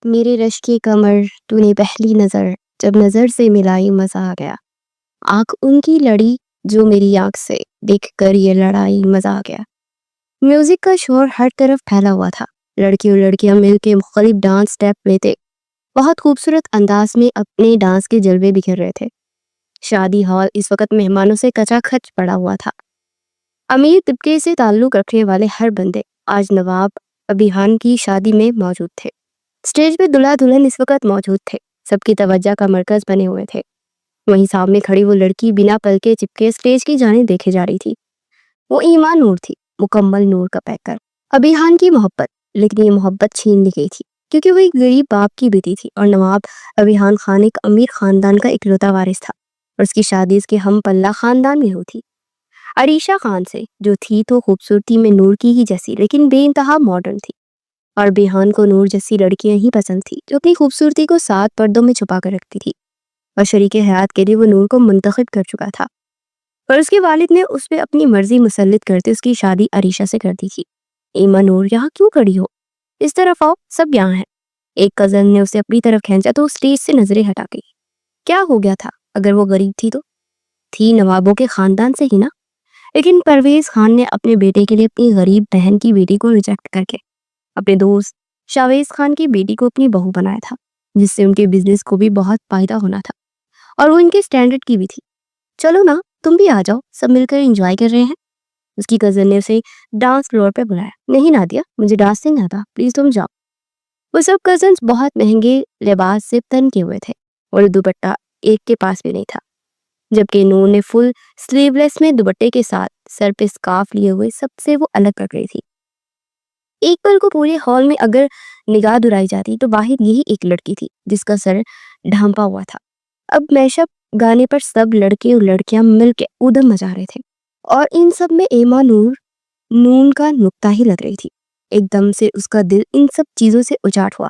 میرے رش کی کمر تو نے پہلی نظر، جب نظر سے ملائی مزہ آ گیا۔ آنکھ ان کی لڑی جو میری آنکھ سے، دیکھ کر یہ لڑائی مزہ آ گیا۔ میوزک کا شور ہر طرف پھیلا ہوا تھا، لڑکی اور لڑکیاں مل کے مختلف ڈانس سٹیپ لیتے بہت خوبصورت انداز میں اپنے ڈانس کے جلوے بکھیر رہے تھے۔ شادی ہال اس وقت مہمانوں سے کچا کھچ پڑا ہوا تھا۔ امیر طبقے سے تعلق رکھنے والے ہر بندے آج نواب ابھیان کی شادی میں موجود تھے۔ اسٹیج پہ دلہا دلہن اس وقت موجود تھے، سب کی توجہ کا مرکز بنے ہوئے تھے۔ وہیں سامنے کھڑی وہ لڑکی بنا پلکے چپکے اسٹیج کی جانب دیکھے جا رہی تھی۔ وہ ایمان نور تھی، مکمل نور کا پیکر۔ ابھیان کی محبت، لیکن یہ محبت چھین لی گئی تھی کیونکہ وہ ایک غریب باپ کی بیٹی تھی اور نواب ابھیان خان ایک امیر خاندان کا اکلوتا وارث تھا، اور اس کی شادی اس کے ہم پلہ خاندان میں ہوئی تھی، عریشہ خان سے، جو تھی تو خوبصورتی میں نور کی ہی جیسی لیکن بے انتہا ماڈرن تھی۔ اور ابھیان کو نور جیسی لڑکیاں ہی پسند تھی جو اپنی خوبصورتی کو 7 پردوں میں چھپا کر رکھتی تھی، اور شریک حیات کے لیے وہ نور کو منتخب کر چکا تھا، اور اس کے والد نے اس پہ اپنی مرضی مسلط کرتے اس کی شادی عریشہ سے کر دی تھی۔ ایما نور، یہاں کیوں کھڑی ہو؟ اس طرف آؤ، سب یہاں ہیں۔ ایک کزن نے اسے اپنی طرف کھینچا تو اسٹیج سے نظریں ہٹا گئی۔ کیا ہو گیا تھا؟ اگر وہ غریب تھی تو تھی نوابوں کے خاندان سے ہی نا، لیکن پرویز خان نے اپنے بیٹے کے لیے اپنی غریب بہن کی بیٹی کو ریجیکٹ کر کے اپنے دوست شاویز خان کی بیٹی کو اپنی بہو بنایا تھا، جس سے ان کے بزنس کو بھی بہت فائدہ ہونا تھا، اور وہ ان کے سٹینڈرڈ کی بھی تھی۔ چلو نا، تم بھی آ جاؤ، سب مل کر انجوائے کر رہے ہیں۔ اس کی کزن نے اسے ڈانس فلور پہ بلایا۔ نہیں نادیہ، مجھے ڈانس نہیں آتا، پلیز تم جاؤ۔ وہ سب کزنز بہت مہنگے لباس سے تن کے ہوئے تھے اور دوپٹہ ایک کے پاس بھی نہیں تھا، جبکہ نور نے فل سلیو لیس میں دوپٹے کے ساتھ سر پہ سکارف لیے ہوئے سب سے وہ الگ لگ رہی تھی۔ ایک پل کو پورے ہال میں اگر نگاہ درائی جاتی تو باہر یہی ایک لڑکی تھی جس کا سر ڈھانپا ہوا تھا۔ اب میشپ گانے پر سب لڑکے اور لڑکیاں مل کے ادھم مچا رہے تھے، اور ان سب میں ایما نور نون کا نقطہ ہی لگ رہی تھی۔ ایک دم سے اس کا دل ان سب چیزوں سے اچاٹ ہوا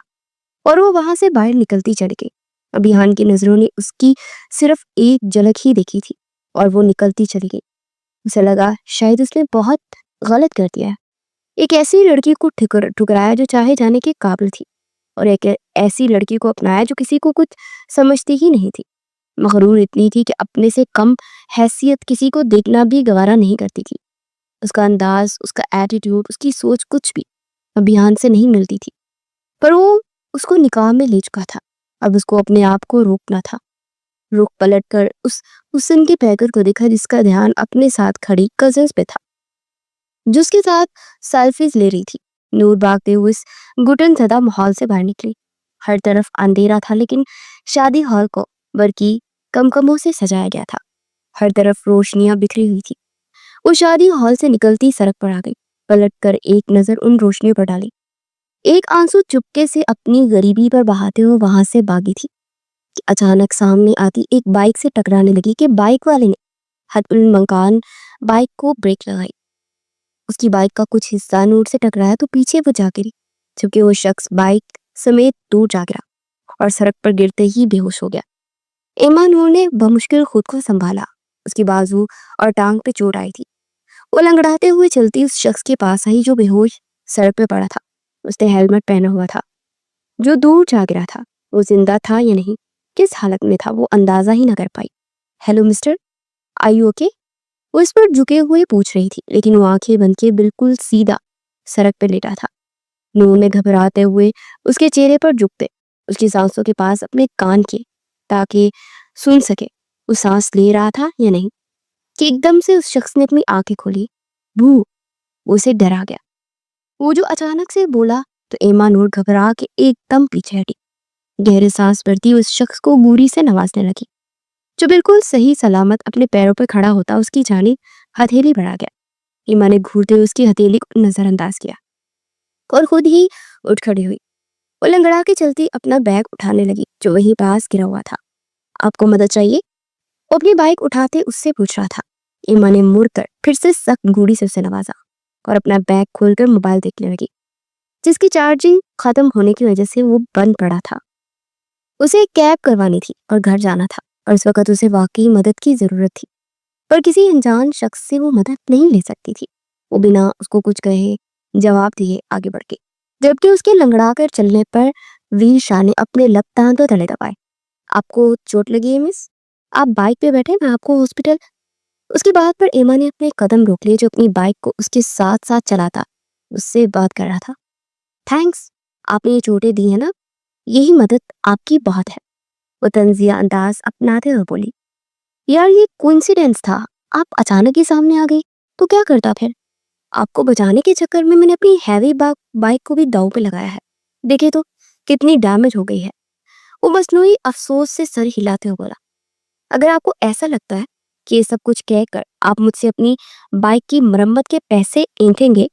اور وہ وہاں سے باہر نکلتی چڑھ گئی۔ ابھیان کی نظروں نے اس کی صرف ایک جھلک ہی دیکھی تھی اور وہ نکلتی چلی گئی۔ اسے لگا شاید اس نے بہت غلط کر دیا ہے، ایک ایسی لڑکی کو ٹھکرایا جو چاہے جانے کے قابل تھی، اور ایک ایسی لڑکی کو اپنایا جو کسی کو کچھ سمجھتی ہی نہیں تھی، مغرور اتنی تھی کہ اپنے سے کم حیثیت کسی کو دیکھنا بھی گوارا نہیں کرتی تھی۔ اس کا انداز، اس کا ایٹیٹیوڈ، اس کی سوچ کچھ بھی ابھیان سے نہیں ملتی تھی، پر وہ اس کو نکاح میں لے چکا تھا۔ اب اس کو اپنے آپ کو روکنا تھا۔ رخ پلٹ کر اس حسن کے پیکر کو دیکھا جس کا دھیان اپنے ساتھ کھڑی کزنز پہ تھا، جس کے ساتھ سیلفیز لے رہی تھی۔ نور بھاگتے ہوئے اس گھٹن زدہ ماحول سے باہر نکلی۔ ہر طرف اندھیرا تھا لیکن شادی ہال کو برقی کمکموں سے سجایا گیا تھا، ہر طرف روشنیاں بکھری ہوئی تھی۔ وہ شادی ہال سے نکلتی سڑک پر آ گئی، پلٹ کر ایک نظر ان روشنیوں پر ڈالی، ایک آنسو چپکے سے اپنی غریبی پر بہاتے ہوئے وہاں سے بھاگی تھی کہ اچانک سامنے آتی ایک بائک سے ٹکرانے لگی کہ بائک والے نے حد المکان بائک کو بریک لگائی۔ اس کی بائک کا کچھ حصہ نور سے ٹکرایا تو پیچھے وہ جا گری، جبکہ وہ شخص بائک سمیت دور جا گرا اور سڑک پر گرتے ہی بے ہوش ہو گیا۔ ایما نور نے بمشکل خود کو سنبھالا، اس کی بازو اور ٹانگ پہ چوٹ آئی تھی۔ وہ لنگڑاتے ہوئے چلتی اس شخص کے پاس آئی جو بے ہوش سڑک پہ پڑا تھا۔ اس نے ہیلمٹ پہنا ہوا تھا جو دور جا گرا تھا۔ وہ زندہ تھا یا نہیں، کس حالت میں تھا، وہ اندازہ ہی نہ کر پائی۔ Hello mister, I you okay? وہ اس پر جھکے ہوئے پوچھ رہی تھی، لیکن وہ آنکھیں بند کے بالکل سیدھا سڑک پہ لیٹا تھا۔ نور نے گھبراتے ہوئے اس کے چہرے پر جھکتے اس کی سانسوں کے پاس اپنے کان کیے تاکہ سن سکے وہ سانس لے رہا تھا یا نہیں، کہ ایک دم سے اس شخص نے اپنی آنکھیں کھولی۔ بھو! وہ اسے ڈرا گیا۔ وہ جو اچانک سے بولا تو ایما نور گھبرا کے ایک دم پیچھے ہٹی، گہرے سانس بھرتی اس شخص کو گوری سے نوازنے لگی جو بالکل صحیح سلامت اپنے پیروں پہ کھڑا ہوتا اس کی جانب ہتھیلی بڑھا گیا۔ ایما نے گھورتے ہوئے اس کی ہتھیلی کو نظر انداز کیا اور خود ہی اٹھ کھڑی ہوئی۔ وہ لنگڑا کے چلتی اپنا بیگ اٹھانے لگی جو وہیں پاس گرا ہوا تھا۔ آپ کو مدد چاہیے؟ وہ اپنی بائک اٹھاتے اس سے پوچھ رہا تھا۔ ایما نے مڑ کر پھر سے سخت گوڑی سے اسے نوازا اور اپنا بیگ کھول کر موبائل دیکھنے لگی جس کی چارجنگ ختم ہونے کی وجہ سے وہ بند پڑا تھا۔ اسے ایک کیب کروانی تھی اور گھر جانا تھا، اور اس وقت اسے واقعی مدد کی ضرورت تھی، پر کسی انجان شخص سے وہ مدد نہیں لے سکتی تھی۔ وہ بنا اس کو کچھ کہے جواب دیے آگے بڑھ گئی، جبکہ اس کے لنگڑا کر چلنے پر वीर शाह ने अपने लब दांतों तले दबाए। आपको चोट लगी है मिस? आप बाइक पे बैठे, मैं आपको हॉस्पिटल। उसकी बात पर एमा ने अपने कदम रोक लिए, जो अपनी बाइक को उसके साथ साथ चलाता उससे बात कर रहा था। थैंक्स, आपने ये चोटें दी है ना, यही मदद आपकी बहुत है, वो तंजिया अंदाज अपनाते हुए बोली। यार ये कोइंसिडेंस था, आप अचानक ही सामने आ गई, तो क्या करता फिर? आपको बचाने के चक्कर में मैंने अपनी हैवी बाइक को भी दांव पे लगाया है। देखे तो कितनी डैमेज हो गई है। वो मसनूई अफसोस से सर हिलाते हुए बोला। अगर आपको ऐसा लगता है कि ये सब कुछ कहकर आप मुझसे अपनी बाइक की मरम्मत के पैसे ऐंठेंगे,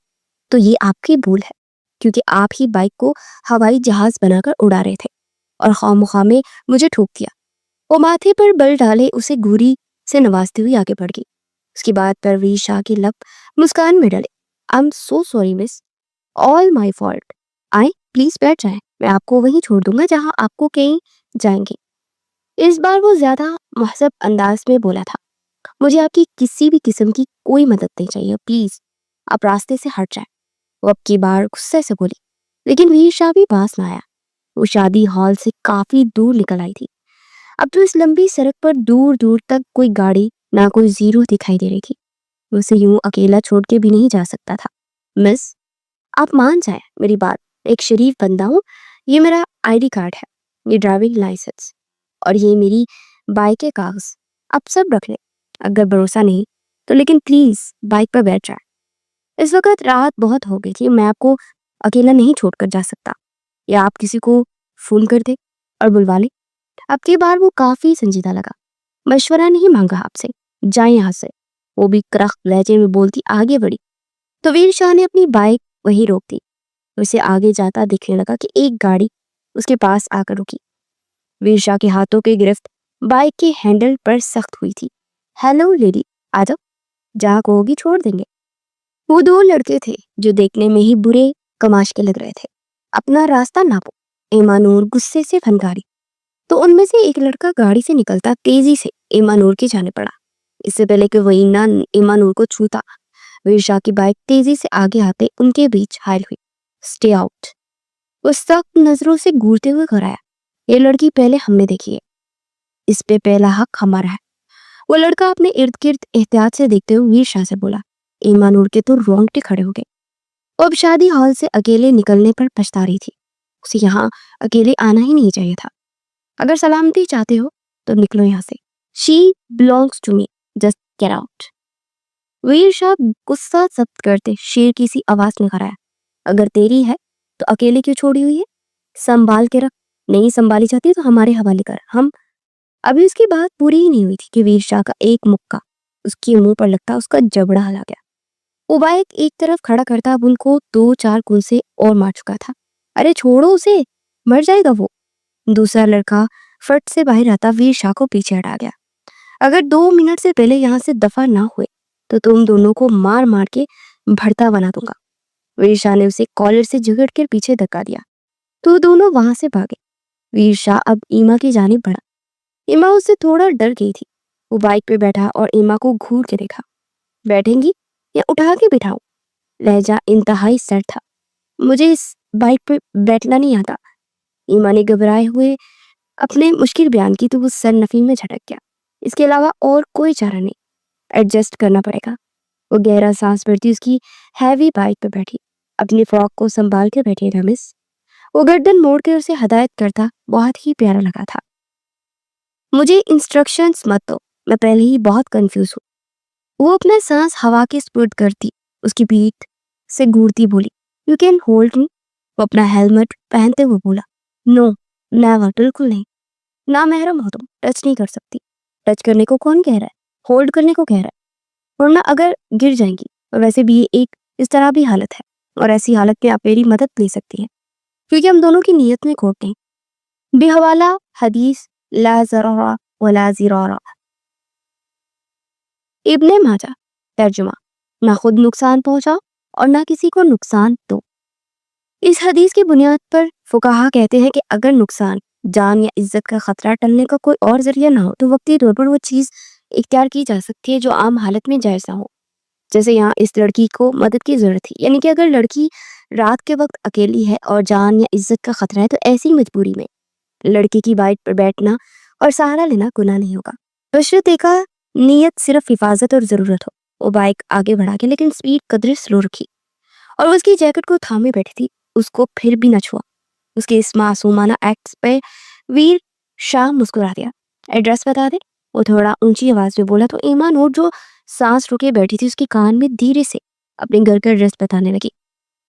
तो ये आपकी भूल है, क्योंकि आप ही बाइक को हवाई जहाज बनाकर उड़ा रहे थे और खामोखा में मुझे ठोक दिया। वो माथे पर बल डाले उसे घूरी से नवाजते हुए आगे बढ़ गई। उसकी बात पर वीर शाह की लब मुस्कान में डले। I am so sorry miss, all my fault. आए प्लीज बैठ जाए, मैं आपको वहीं छोड़ दूंगा जहां आपको कहीं जाएंगे। इस बार वो ज्यादा महजब अंदाज में बोला था। मुझे आपकी किसी भी किस्म की कोई मदद नहीं चाहिए, प्लीज आप रास्ते से हट जाए। वो अब की बार गुस्से से बोली, लेकिन वीर शाह भी पास ना आया। वो शादी हॉल से काफी दूर निकल आई थी। अब तो इस लंबी सड़क पर दूर दूर तक कोई गाड़ी ना कोई जीरो दिखाई दे रही थी। उसे यूं अकेला छोड़ के भी नहीं जा सकता था। मिस, आप मान जाए मेरी बात, एक शरीफ बंदा हूँ। ये मेरा आईडी कार्ड है, ये ड्राइविंग लाइसेंस और ये मेरी बाइक के कागज, आप सब रख ले। अगर भरोसा नहीं तो लेकिन प्लीज बाइक पर बैठ जाए। इस वक्त रात बहुत हो गई थी, मैं आपको अकेला नहीं छोड़कर जा सकता, या आप किसी को फोन कर दे और बुलवा ले। अब की बार वो काफी संजीदा लगा। मशवरा नहीं मांगा आपसे, जाए यहाँ से, वो भी करख लहजे में बोलती आगे बढ़ी। तो वीर शाह ने अपनी बाइक वहीं रोक दी। उसे आगे जाता दिखने लगा कि एक गाड़ी उसके पास आकर रुकी। वीर शाह के हाथों की गिरफ्त बाइक के हैंडल पर सख्त हुई थी। हेलो लेडी, आ जाओ, जहाँ कहोगी छोड़ देंगे। वो दो लड़के थे जो देखने में ही बुरे कमाश के लग रहे थे। अपना रास्ता नापो, ईमानूर गुस्से से फनकारी। तो उनमें से एक लड़का गाड़ी से निकलता तेजी से ईमानूर के जाने पड़ा। इससे पहले कि वही ना ईमानूर को छूता, वीर शाह की बाइक तेजी से आगे आते उनके बीच हायल हुई। स्टे आउट, वो सख्त नजरों से घूरते हुए घर आया। ये लड़की पहले हमने देखी है, इस पे पहला हक हमारा है। वो लड़का अपने इर्द गिर्द एहतियात से देखते हुए वीर शाह से बोला। ईमानूर के तो रोंगटे खड़े हो गए। वो अब शादी हॉल से अकेले निकलने पर पछता रही थी। उसे यहाँ अकेले आना ही नहीं चाहिए था। अगर सलामती चाहते हो तो निकलो यहाँ से। She belongs to me, just get out. Veer Shah गुस्सा जब्त करते शेर की सी आवाज में कराया। अगर तेरी है तो अकेले क्यों छोड़ी हुई है, संभाल के रख, नहीं संभाली जाती तो हमारे हवाले कर। हम अभी उसकी बात पूरी ही नहीं हुई थी कि वीर शाह का एक मुक्का उसके मुंह पर लगता उसका जबड़ा हला गया। वो बाइक एक तरफ खड़ा करता अब उनको 2-4 कुल से और मार चुका था। अरे छोड़ो उसे, मर जाएगा वो। दूसरा लड़का फट से बाहर आता वीर शाह को पीछे हटा गया। अगर 2 मिनट से पहले यहाँ से दफा ना हुए तो तुम दोनों को मार मार के भरता बना दूंगा। वीर शाह ने उसे कॉलर से जकड़ कर पीछे धक्का दिया तो दोनों वहां से भागे। वीर शाह अब ईमा की जानिब बढ़ा। ईमा उससे थोड़ा डर गई थी। वो बाइक पे बैठा और ईमा को घूर के देखा। बैठेंगी या उठा के बिठाऊं? लहजा इंतहाई सर था। मुझे इस बाइक पे बैठना नहीं आता। ईमा ने घबराए हुए अपने मुश्किल बयान की तो वो सर नफी में झटक गया। इसके अलावा और कोई चारा नहीं, एडजस्ट करना पड़ेगा। वो गहरा सांस भरती उसकी हैवी बाइक पे बैठी। अपनी फ्रॉक को संभाल के बैठी रमिस। वो गर्दन मोड़ के उसे हदायत करता बहुत ही प्यारा लगा था। मुझे इंस्ट्रक्शंस मत दो, मैं पहले ही बहुत कंफ्यूज हूँ। वो अपना सांस हवा के स्पुर्द करती उसकी पीठ से घूरती बोली, यू कैन होल्ड मी। वो अपना हेलमेट पहनते हुए बोला, नो नेवर, बिल्कुल नहीं। ना महरम हो तुम, टच नहीं कर सकती। टच करने को कौन कह रहा है, होल्ड करने को कह रहा है, वरना अगर गिर जाएंगी। और वैसे भी ये एक इस तरह भी हालत है, और ऐसी हालत में आप मेरी मदद ले सकती हैं, क्योंकि हम दोनों की नीयत में खोट नहीं। बेहवाला हदीस ला ज़रारा वला ज़िरारा, इब्ने माजा। तर्जुमा, ना खुद नुकसान पहुंचाओ और ना किसी को नुकसान दो। इस हदीस की बुनियाद पर फुकाहा कहते हैं कि अगर नुकसान, जान या इज्जत का खतरा टलने का कोई और जरिया ना हो तो वक्ती तौर पर वो चीज़ इख्तियार की जा सकती है जो आम हालत में जायज़ ना हो। जैसे यहाँ इस लड़की को मदद की ज़रूरत थी, यानी कि अगर लड़की رات کے وقت اکیلی ہے اور جان یا عزت کا خطرہ ہے تو ایسی مجبوری میں لڑکے کی بائک پر بیٹھنا اور سہارا لینا گناہ نہیں ہوگا۔ بشرط کا نیت صرف حفاظت اور ضرورت ہو۔ وہ بائک آگے بڑھا کے لیکن سپیڈ قدر سلو رکھی اور اس کی جیکٹ کو تھامے بیٹھی تھی، اس کو پھر بھی نہ چھوا۔ اس کے اس معصومانہ ایکٹ پہ ویر شاہ مسکرا دیا۔ ایڈریس بتا دے؟ وہ تھوڑا اونچی آواز میں بولا تو ایما نور جو سانس رکے بیٹھی تھی اس کے کان میں دھیرے سے اپنے گھر کا ایڈریس بتانے لگی۔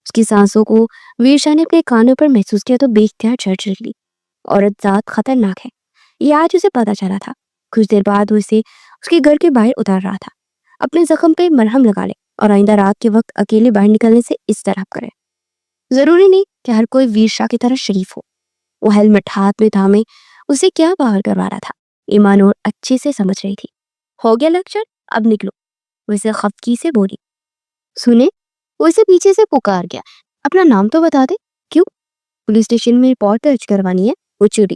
اس کی سانسوں کو ویر شاہ نے اپنے کانوں پر محسوس کیا تو بے اختیار جھرجھر لی۔ عورت ذات خطرناک ہے، یہ آج اسے پتا چلا تھا۔ کچھ دیر بعد وہ اسے اس کے گھر کے باہر اتار رہا تھا۔ اپنے زخم پہ مرہم لگا لے اور آئندہ رات کے وقت اکیلے باہر نکلنے سے استراب کرے۔ ضروری نہیں کہ ہر کوئی ویر شاہ کی طرح شریف ہو۔ وہ ہیلمٹ ہاتھ میں تھامے اسے کیا باہر کروا رہا تھا ایمان اور اچھے سے سمجھ رہی تھی۔ ہو گیا لیکچر، اب نکلو، وہ اسے خفگی سے بولی۔ سنے، وہ اسے پیچھے سے پکار گیا، اپنا نام تو بتا دے۔ کیوں؟ پولیس اسٹیشن میں رپورٹ درج کروانی ہے؟ وہ چڑی۔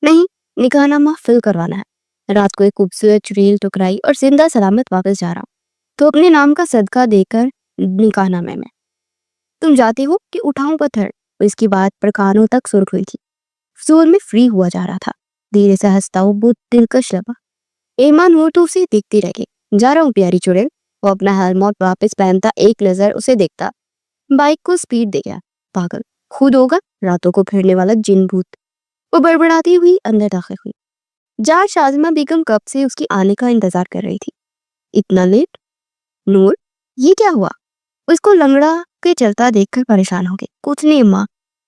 نہیں، نکاح نامہ فل کروانا ہے۔ رات کو ایک خوبصورت چڑیل ٹکرائی اور زندہ سلامت واپس جا رہا ہوں تو اپنے نام کا صدقہ دے کر نکاح نامے میں تم جاتے ہو کہ اٹھاؤں پتھر؟ وہ اس کی بات پر کانوں تک سرخ ہوئی تھی۔ زور میں فری ہوا جا رہا تھا، دھیرے سے ہنستا ہو بہت دلکش لگا۔ ایمان ہو تو اسے دیکھتی رہ گئی۔ جا رہا ہوں پیاری چڑیل۔ وہ اپنا ہیلمٹ واپس پہنتا ایک نظر اسے دیکھتا، بائک کو سپیڈ دے گیا۔ پاگل خود ہوگا راتوں کو پھرنے والا جن بھوت۔ وہ بڑبڑاتی ہوئی اندر داخل ہوئی۔ جہاں شازمہ بیگم کب سے اس کی آنے کا انتظار کر رہی تھی۔ اتنا لیٹ؟ نور، یہ کیا ہوا؟ اس کو لنگڑا کے چلتا دیکھ کر پریشان ہو گئی۔ کچھ نہیں اماں،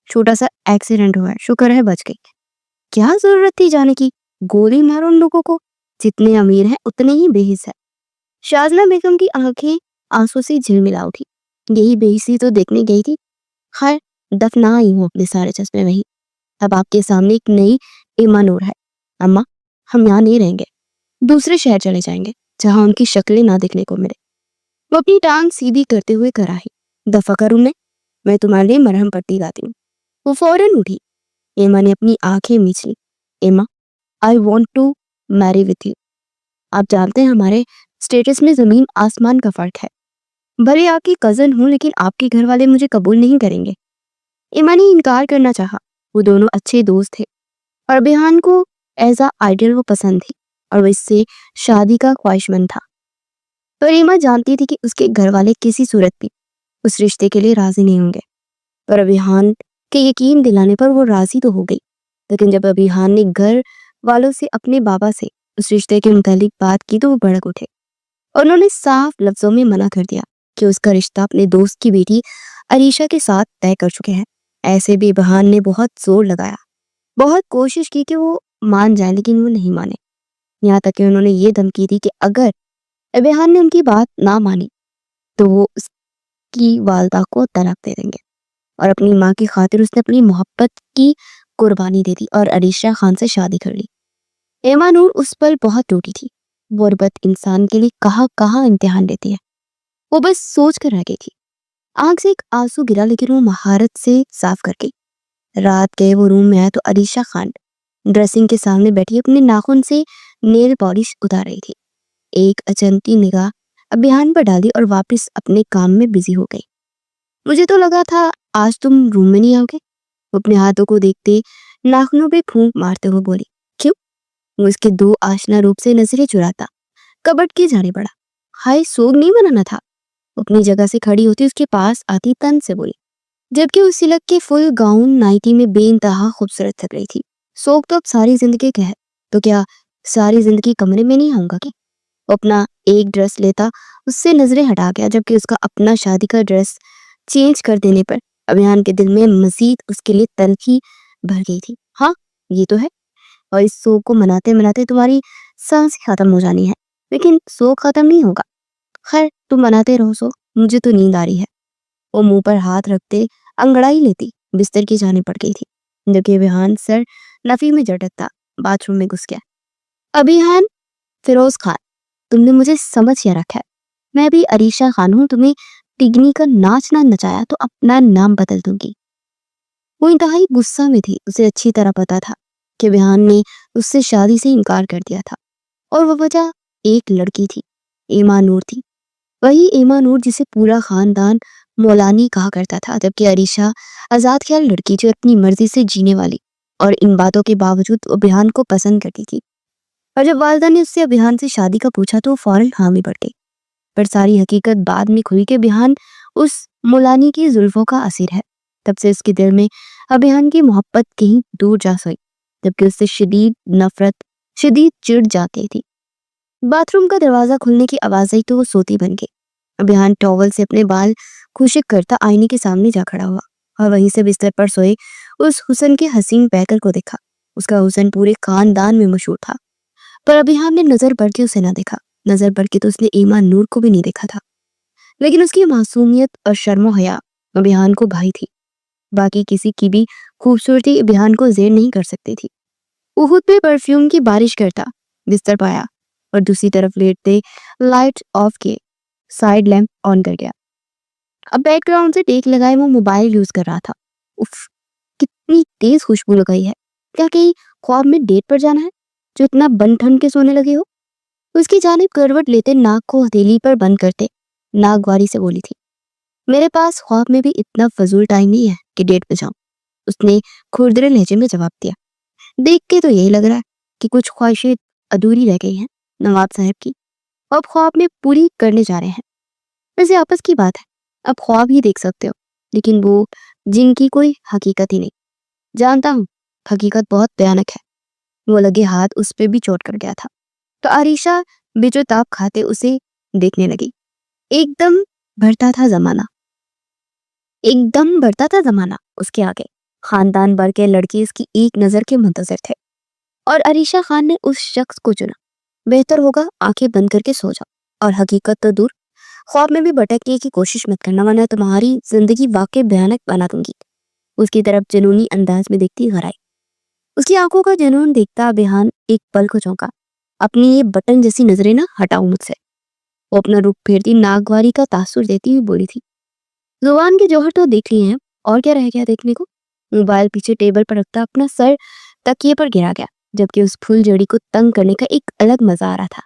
چھوٹا سا ایکسیڈنٹ ہوا ہے، شکر ہے بچ گئی۔ کیا ضرورت تھی جانے کی؟ گولی مارو ان لوگوں کو، جتنے امیر ہیں اتنے ہی بے حس ہے۔ شازمہ بیگم کی آنکھیں آنسوں سے جھلملا اٹھی۔ یہی بے حسی تو دیکھنے گئی تھی۔ خیر دفنا ہی ہوں اپنے سارے چشمے وہیں۔ اب آپ کے سامنے ایک نئی ایما نور ہے۔ اماں ہم یہاں نہیں رہیں گے، دوسرے شہر چلے جائیں گے جہاں ان کی شکلیں نہ دیکھنے کو ملے۔ وہ اپنی ٹانگ سیدھی کرتے ہوئے کراہی، دفع کر انہیں، میں تمہارے لیے مرہم پٹی لاتی ہوں۔ وہ فوراً اٹھی۔ ایما نے اپنی آنکھیں میچ لی۔ Emma I want to marry with you. آپ جانتے ہیں ہمارے اسٹیٹس میں زمین آسمان کا فرق ہے۔ بھلے آپ کی کزن ہوں لیکن آپ کے گھر والے مجھے قبول نہیں کریں گے۔ ایما نے انکار کرنا چاہا۔ وہ دونوں اچھے دوست تھے اور بیہان کو ایز اے آئیڈل وہ پسند تھی اور وہ اس سے شادی کا خواہشمند تھا، پر ایما جانتی تھی کہ اس کے گھر والے کسی صورت بھی اس رشتے کے لیے راضی نہیں ہوں گے۔ پر ابیحان کے یقین دلانے پر وہ راضی تو ہو گئی، لیکن جب ابیحان نے گھر والوں سے اپنے بابا سے اس رشتے کے متعلق بات کی تو وہ بھڑک اٹھے اور انہوں نے صاف لفظوں میں منع کر دیا کہ اس کا رشتہ اپنے دوست کی بیٹی عریشہ کے ساتھ طے کر چکے ہیں۔ ایسے بھی ابیحان نے بہت زور لگایا، بہت کوشش کی کہ وہ مان جائیں لیکن وہ نہیں مانے، یہاں تک کہ انہوں نے یہ دھمکی دی کہ اگر ابیحان نے ان کی بات نہ مانی تو وہ اس کی والدہ کو طلاق دے دیں گے، اور اپنی ماں کی خاطر اس نے اپنی محبت کی قربانی دے دی اور عریشہ خان سے شادی کر لی۔ ایما نور اس پر بہت ٹوٹی تھی۔ غربت انسان کے لیے کہاں امتحان لیتی ہے۔ وہ بس سوچ کر رہ گئی تھی۔ آنکھ سے ایک آنسو گرا لیکن وہ مہارت سے صاف کر گئی۔ رات کے وہ روم میں آئے تو عریشہ خان ڈریسنگ کے سامنے بیٹھی اپنے ناخن سے نیل پالش اتار رہی تھی۔ ایک اچنتی نگاہ ابیحان پر ڈالی اور واپس اپنے کام میں بزی ہو گئی۔ مجھے تو لگا تھا آج تم روم میں نہیں آؤ گے۔ وہ اپنے ہاتھوں کو دیکھتے ناخنوں پہ پھونک مارتے ہوئے بولی۔ کیوں؟ وہ اس کے دو آشنا روپ سے نظریں چراتا کبٹ کی جانے پڑا۔ ہائے سوگ نہیں بنانا تھا؟ وہ اپنی جگہ سے کھڑی ہوتی اس کے پاس آتی تن سے بولی، جبکہ اس سلک کے فل گاؤن نائٹی میں بے انتہا خوبصورت لگ رہی تھی۔ سوگ تو اب ساری زندگی کا ہے، تو کیا ساری زندگی کمرے میں نہیں آؤں گا کہ؟ وہ اپنا ایک ڈریس لیتا اس سے نظریں ہٹا گیا، جبکہ اس کا اپنا شادی کا ڈریس چینج کر دینے پر ابیحان کے دل میں مزید اس کے لیے تلخی بھر گئی تھی۔ ہاں یہ تو ہے، اور اس سوگ کو مناتے مناتے تمہاری سانس ختم ہو جانی ہے، لیکن سوگ ختم نہیں ہوگا۔ خیر تم مناتے رہو سوگ، مجھے تو نیند آ رہی ہے۔ وہ منہ پر ہاتھ رکھتے انگڑائی لیتی بستر کی جانب پڑ گئی تھی، جبکہ ابیحان سر نفی میں جھٹکتا باتھ روم میں گھس گیا۔ ابیحان فیروز خان، تم نے مجھے سمجھ کیا رکھا ہے؟ میں بھی عریشہ خان ہوں، تمہیں ٹگنی کا ناچ نہ نچایا تو اپنا نام بدل دوں گی۔ وہ انتہائی غصہ میں تھی، اسے اچھی طرح پتا تھا کہ ابیحان نے اس سے شادی سے انکار کر دیا تھا، اور وہ وجہ ایک لڑکی تھی، ایما نور تھی۔ وہی ایما نور جسے پورا خاندان मौलानी कहा करता था, जबकि अरीशा आजाद ख्याल लड़की जो अपनी मर्जी से जीने वाली, और इन बातों के बावजूद अभियान को पसंद करती थी। और जब वालिदा ने उससे अभियान से शादी का पूछा तो वो फौरन हामी भर गई। पर सारी हकीकत बाद में खुली कि अभियान उस मौलानी की जुल्फों का असर है। तब से उसके दिल में अभियान की मोहब्बत कहीं दूर जा सोई, जबकि उससे शदीद नफरत, शदीद चिढ़ जाती थी। बाथरूम का दरवाजा खुलने की आवाज आई तो वो सोती बन गई। अभियान टॉवल से अपने बाल खुशक करता आईने के सामने जा खड़ा हुआ और वहीं से बिस्तर पर सोए उस हुसन के हसीन पैकर को देखा। उसका हुसन पूरे खानदान में मशहूर था, पर अभियान ने नजर भर के उसे ना देखा। नजर भर के तो उसने ईमान नूर को भी नहीं देखा था, लेकिन उसकी मासूमियत और शर्मो हया अभियान को भाई थी। बाकी किसी की भी खूबसूरती अभियान को जेर नहीं कर सकती थी। वो खुद पे परफ्यूम की बारिश करता बिस्तर पाया और दूसरी तरफ लेटते लाइट ऑफ किए, साइड लैंप ऑन कर गया। अब बैकग्राउंड से टेक लगाए वो मोबाइल यूज कर रहा था। उफ, कितनी तेज खुशबू लगाई है। क्या कहीं ख्वाब में डेट पर जाना है जो इतना बन ठन के सोने लगे हो? उसकी जानिब करवट लेते नाक को हथेली पर बंद करते नागवारी से बोली थी, मेरे पास ख्वाब में भी इतना फजूल टाइम नहीं है कि डेट पे जाऊं। उसने खुरदरे लहजे में जवाब दिया। देख के तो यही लग रहा है कि कुछ ख्वाहिशें अधूरी रह गई हैं नवाब साहब की, अब ख्वाब में पूरी करने जा रहे हैं। वैसे आपस की बात है, अब ख्वाब ही देख सकते हो, लेकिन वो जिनकी कोई हकीकत ही नहीं। जानता हूँ हकीकत बहुत भयानक है। वो लगे हाथ उस पे भी चोट कर गया था। तो आरिशा बेचोताब खाते उसे देखने लगी। एकदम बढ़ता था जमाना, एकदम बढ़ता था जमाना उसके आगे। खानदान भर के लड़के इसकी एक नजर के मुंतजर थे और अरीशा खान ने उस शख्स को चुना। बेहतर होगा आंखें बंद करके सो जाओ और हकीकत तो दूर, ख्वाब में भी भटकने की कोशिश मत करना, वरना तुम्हारी जिंदगी वाकई भयानक बना दूंगी। उसकी तरफ जुनूनी अंदाज में देखती घर आई। उसकी आंखों का जुनून देखता बेहान एक पल को चौंका। अपनी ये बटन जैसी नजरें ना हटाओ मुझसे। वो अपना रुख फेरती नागवारी का तासुर देती हुई बोली थी, जुबान के जौहर तो देख लिए हैं, और क्या रह गया देखने को? मोबाइल पीछे टेबल पर रखता अपना सर तकिए पर गिरा गया, जबकि उस फुल जड़ी को तंग करने का एक अलग मजा आ रहा था।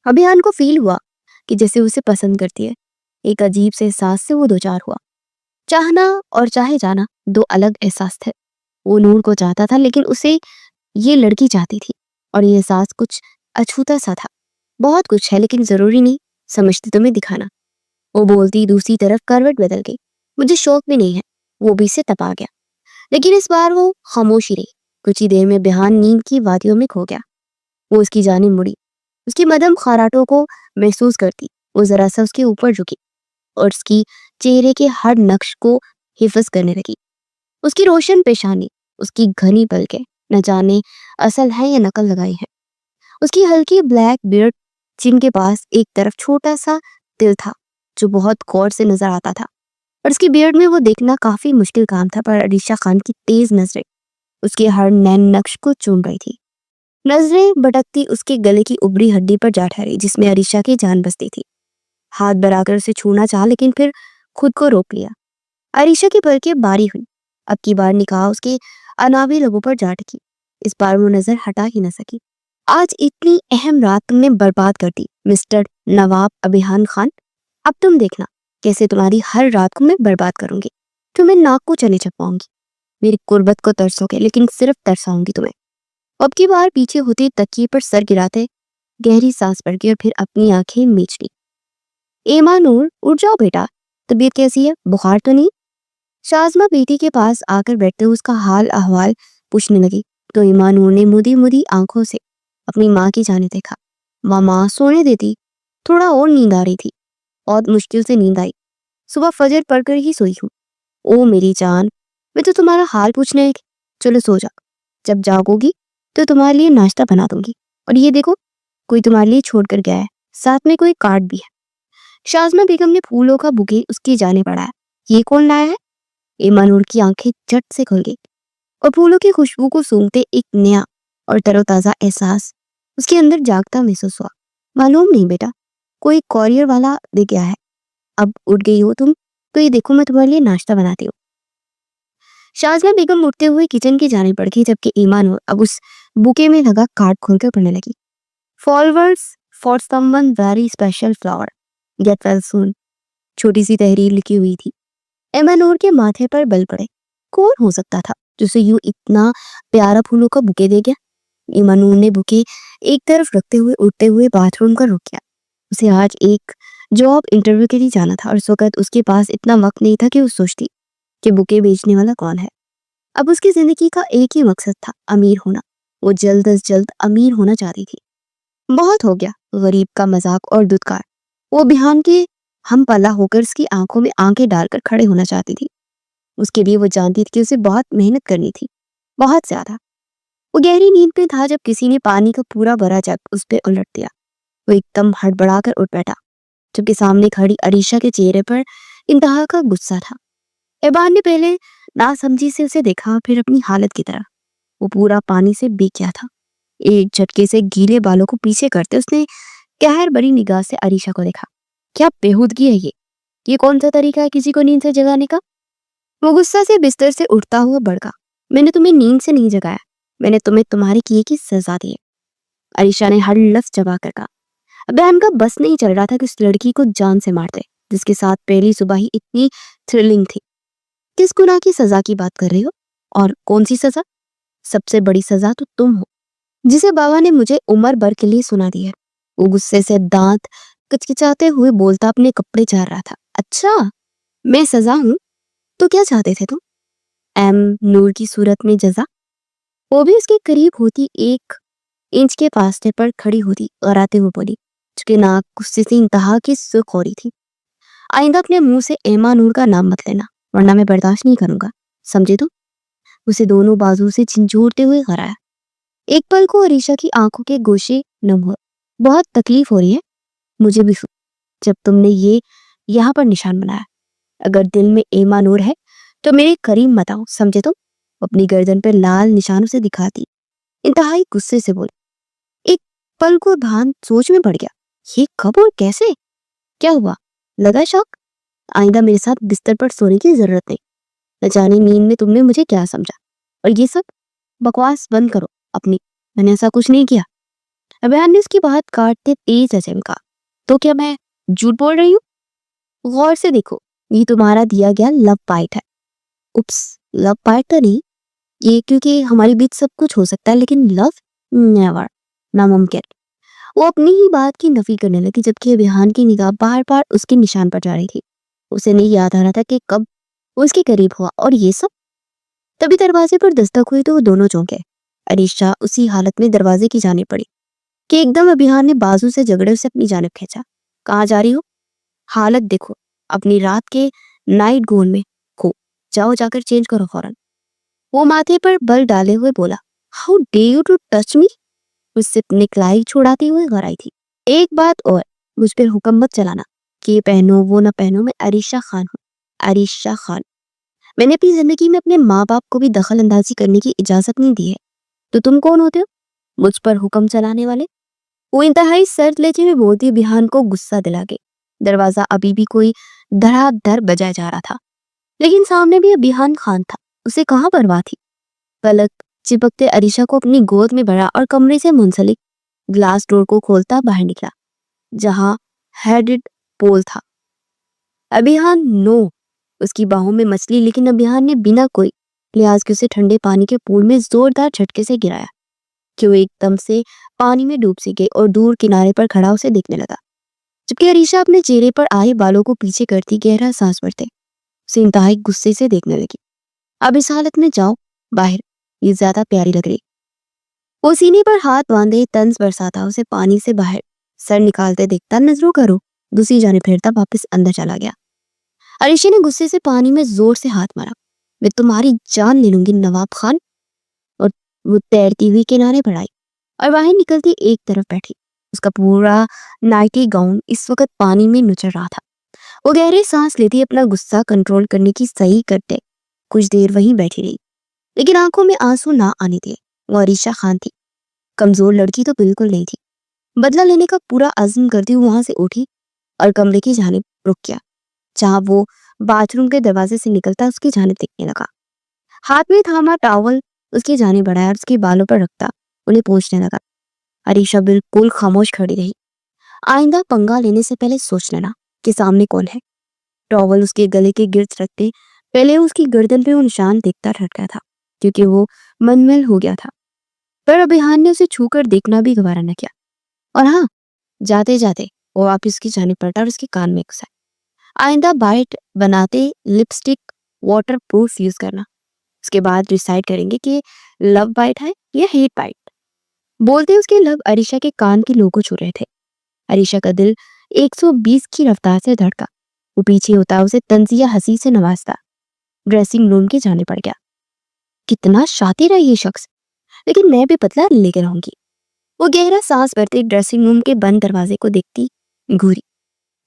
अभियान को फील हुआ कि जैसे उसे पसंद करती है। एक अजीब से एहसास से वो दो चार हुआ। चाहना और चाहे जाना दो अलग एहसास थे। वो नूर को चाहता था, लेकिन उसे ये लड़की चाहती थी, और ये एहसास कुछ अछूता सा था। बहुत कुछ है लेकिन जरूरी नहीं समझती तुम्हें दिखाना। वो बोलती दूसरी तरफ करवट बदल गई। मुझे शौक भी नहीं है, वो भी से तपा गया। लेकिन इस बार वो खामोशी रही। कुछ ही देर में बेहान नींद की वादियों में खो गया। वो उसकी जानिब मुड़ी, उसकी मदम खराटों को महसूस करती। वो जरा सा उसके ऊपर झुकी और उसकी चेहरे के हर नक्श को हिफज करने लगी। उसकी रोशन पेशानी, उसकी घनी पलकें, न जाने असल है या नकल लगाई है। उसकी हल्की ब्लैक बियर्ड, जिनके पास एक तरफ छोटा सा तिल था जो बहुत गौर से नजर आता था, और उसकी बियर्ड में वो देखना काफी मुश्किल काम था। पर अरीशा खान की तेज नजरें उसके हर नैन नक्श को चूम रही थी। नजरें भटकती उसके गले की उबड़ी हड्डी पर जा ठहरी, जिसमें अरीशा की जान बसती थी। हाथ बढ़ाकर उसे छूना चाहा, लेकिन फिर खुद को रोक लिया। अरीशा की पलकें बारी हुई। अब की बार निगाह उसके अनावी लबों पर जा टकी। इस बार वो नजर हटा ही न सकी। आज इतनी अहम रात तुमने बर्बाद कर दी मिस्टर नवाब अभियान खान। अब तुम देखना कैसे तुम्हारी हर रात को मैं बर्बाद करूंगी। तुम्हें नाक को चने चपाऊंगी, मेरी कुर्बत को तरसोगे, लेकिन सिर्फ तरसाऊंगी तुम्हें। अब की बार पीछे होते तकिए पर सर गिराते गहरी सांस भर गई और फिर अपनी आंखें मीच ली। एमा नूर, उठ जाओ बेटा, तबीयत कैसी है? बुखार तो नहीं? शाज़मा बेटी के पास आकर बैठते हुए उसका हाल अहवाल पूछने लगी तो एमा नूर ने मुदी मुदी आंखों से अपनी माँ की जाने देखा। माँ सोने देती, थोड़ा और नींद आ रही थी। बहुत मुश्किल से नींद आई, सुबह फजर पढ़कर ही सोई हूँ। ओ मेरी जान, मैं तो तुम्हारा हाल पूछने आई। चलो सो जा, जब जागोगी तो तुम्हारे लिए नाश्ता बना दूंगी। और ये देखो, कोई तुम्हारे लिए छोड़ कर गया है, साथ में कोई कार्ड भी है। शाज़मा बेगम ने फूलों का बुके उसकी जाने बढ़ाया। ये कौन लाया है? ईमानुर की आंखें झट से खुल गई और फूलों की खुशबू को सूंघते एक नया और तरोताजा एहसास उसके अंदर जागता महसूस हुआ। मालूम नहीं बेटा, कोई कॉरियर वाला दे गया है। अब उठ गई हो तुम, तो ये देखो मैं तुम्हारे लिए नाश्ता बनाती हूँ। शाज़मा बेगम उठते हुए किचन की जाने पड़ गई, जबकि ईमानुर अब उस बुके में लगा कार्ड खोलकर पढ़ने लगी। Forwards for someone very special flower, get well soon. छोटी सी तहरीर लिखी हुई थी। एमानूर के माथे पर बल पड़े। कौन हो सकता था जिसे यूं इतना प्यारा फूलों का बुके दे गया? इमानूर ने बुके एक तरफ रखते हुए उठते हुए बाथरूम का रुक गया। उसे आज एक जॉब इंटरव्यू के लिए जाना था और इस वक्त उसके पास इतना वक्त नहीं था कि वो सोचती कि बुके बेचने वाला कौन है। अब उसकी जिंदगी का एक ही मकसद था, अमीर होना। वो जल्द अज जल्द अमीर होना चाहती थी। बहुत हो गया गरीब का मजाक और दुत्कार। वो बिहान के हम पला होकर उसकी आंखों में आंखें डालकर खड़े होना चाहती थी। उसके लिए वो जानती थी कि उसे बहुत मेहनत करनी थी, बहुत ज्यादा। वो गहरी नींद में था जब किसी ने पानी का पूरा भरा जग उस पर उलट दिया। वो एकदम हड़बड़ाकर उठ बैठा, जबकि सामने खड़ी अरीशा के चेहरे पर इंतहा का गुस्सा था। एबान ने पहले नासमझी से उसे देखा, फिर अपनी हालत की तरह। वो पूरा पानी से भीग गया था। एक झटके से गीले बालों को पीछे करते उसने कहर भरी निगाह से अरीशा को देखा। क्या बेहूदगी है ये कौन सा तरीका है किसी को नींद से जगाने का? वो गुस्सा से बिस्तर से उठता हुआ भड़का। मैंने तुम्हें नींद से नहीं जगाया, मैंने तुम्हें तुम्हारे किए की सजा दी है। अरीशा ने हर लफ्ज चबा कर कहा। बहन का बस नहीं चल रहा था कि उस लड़की को जान से मार दे जिसके साथ पहली सुबह ही इतनी थ्रिलिंग थी। किस गुनाह की सजा की बात कर रही हो? और कौन सी सजा? सबसे बड़ी सजा तो तुम हो, जिसे बाबा ने मुझे उम्र भर के लिए सुना दी है। वो गुस्से से दांत कचकिचाते हुए बोलता अपने कपड़े झाड़ रहा था। अच्छा, मैं सजा हूं? तो क्या चाहते थे तुम? एम नूर की सूरत में जजा, वो भी उसके करीब होती, 1 इंच के फासले पर खड़ी होती और आते हुए बोली, उसके नाक गुस्से से इंतहा की सुर्ख हो रही थी। आइंदा अपने मुंह से एमा नूर का नाम मत लेना, वरना मैं बर्दाश्त नहीं करूंगा, समझे तुम? उसे दोनों बाजू से झंझोड़ते हुए कराया। एक पल को अरीशा की आंखों के गोशे नम हुए। बहुत तकलीफ हो रही है मुझे भी जब तुमने ये यहाँ पर निशान बनाया। अगर दिल में एमा नूर है तो मेरे करीब मत आओ, समझे तुम? अपनी गर्दन पर लाल निशानों से दिखाती इंतहाई गुस्से से बोली। एक पल को भान सोच में पड़ गया, ये कब और कैसे? क्या हुआ, लगा शौक? आइंदा मेरे साथ बिस्तर पर सोने की जरूरत नहीं। न जाने नींद में तुमने मुझे क्या समझा। और ये सब बकवास बंद करो अपनी, मैंने ऐसा कुछ नहीं किया। अभियान ने उसकी बात काटते तेज चमका। तो क्या मैं झूठ बोल रही हूँ? गौर से देखो, ये तुम्हारा दिया गया लव बाइट है। उप्स, लव बाइट तो नहीं, ये क्योंकि हमारे बीच सब कुछ हो सकता है लेकिन लव नेवर, नामुमकिन। वो अपनी ही बात की नफी करने लगी जबकि अभियान की निगाह बार बार उसके निशान पर जा रही थी। उसे नहीं याद आ रहा था कि कब वो उसके करीब हुआ और ये सब। तभी दरवाजे पर दस्तक हुई तो वो दोनों चौंके। अरीशा उसी हालत में दरवाजे की जाने पड़ी कि एकदम अभियान ने बाजू से झगड़े उसे अपनी जानिब खींचा। कहाँ जा रही हो? हालत देखो अपनी, रात के नाइट गोन में खो जाओ, जाकर चेंज करो फौरन। वो माथे पर बल डाले हुए बोला। How dare you to touch me? उससे निकलाई छुड़ाती हुई घर आई थी। एक बात और, मुझ पर हुक्म मत चलाना कि ये पहनो वो ना पहनो। मैं अरीशा खान हूँ, अरीशा खान। मैंने अपनी जिंदगी में अपने माँ बाप को भी दखल अंदाजी करने की इजाजत नहीं दी है। तो तुम कौन होते हो मुझ पर हुक्म चलाने वाले? वो इंतहाई सर्द लहजे में बोलती बिहान को गुस्सा दिला गई। दरवाजा अभी भी कोई धड़ाधड़ बजाया जा रहा था, लेकिन सामने भी बिहान खान था। उसे कहाँ परवाह थी। पलक चिपकते अरीशा को अपनी गोद में भरा और कमरे से मुंसलिक ग्लास डोर को खोलता बाहर निकला, जहां हेडेड पोल था। अभियान नो, उसकी बाहों में मछली, लेकिन अभियान ने बिना कोई लिहाज के उसे ठंडे पानी के पूल में जोरदार झटके से गिराया कि वो एकदम से पानी में डूब सी गई और दूर किनारे पर खड़ा उसे देखने लगा। जबकि अरीशा अपने चेहरे पर आए बालों को पीछे करती गहरा सांस भरते उसे इंतहाई गुस्से से देखने लगी। अब इस हालत में जाओ बाहर, ये ज्यादा प्यारी लग रही। वो सीने पर हाथ बांधे तंज बरसाता उसे पानी से बाहर सर निकालते देखता नजरों का रुख दूसरी जाने फेरता वापस अंदर चला गया। अरीशा ने गुस्से से पानी में जोर से हाथ मारा। मैं तुम्हारी जान ले लूंगी नवाब खान। और वो तैरती हुई किनारे पर आई और बाहर निकलती एक तरफ बैठी। उसका पूरा नाइटी गाउन इस वक्त पानी में नुचड़ रहा था। वो गहरे सांस लेती अपना गुस्सा कंट्रोल करने की सही करते कुछ देर वहीं बैठी रही, लेकिन आंखों में आंसू ना आने दिए। वो अरीशा खान थी, कमजोर लड़की तो बिल्कुल नहीं थी। बदला लेने का पूरा अज़्म करती हुई वहां से उठी और कमरे की जानिब रुक गया, जहां वो बाथरूम के दरवाजे से निकलता उसकी जानिब देखने लगा। हाथ में थामा टॉवल उसकी जानिब बढ़ाया और उसके बालों पर रखता उन्हें पोंछने लगा। अरीशा बिल्कुल खामोश खड़ी रही। आइंदा पंगा लेने से पहले सोच लेना कि सामने कौन है। टॉवल उसके गले के गिर्द रखते पहले उसकी गर्दन पे वो निशान देखता रह गया था, क्योंकि वो मनमल हो गया था। पर अभिहान ने उसे छूकर देखना भी गवारा न किया। और हाँ, जाते जाते वो वापिस उसकी जाने पलटा और उसके कान में घुसा, आइंदा बाइट बनाते लिपस्टिक वाटर प्रूफ यूज करना। उसके बाद डिसाइड करेंगे कि लव बाइट है या हेट बाइट। बोलते उसके लब अरीशा के कान की लो को छू रहे थे। अरीशा का दिल 120 की रफ्तार से धड़का। वो पीछे होता उसे तंजिया हंसी से नवाजता ड्रेसिंग रूम के जाने पड़ गया। कितना शातिर है ये शख्स, लेकिन मैं भी बदला लेकर रहूंगी। वो गहरा सांस भरते ड्रेसिंग रूम के बंद दरवाजे को देखती घूरी।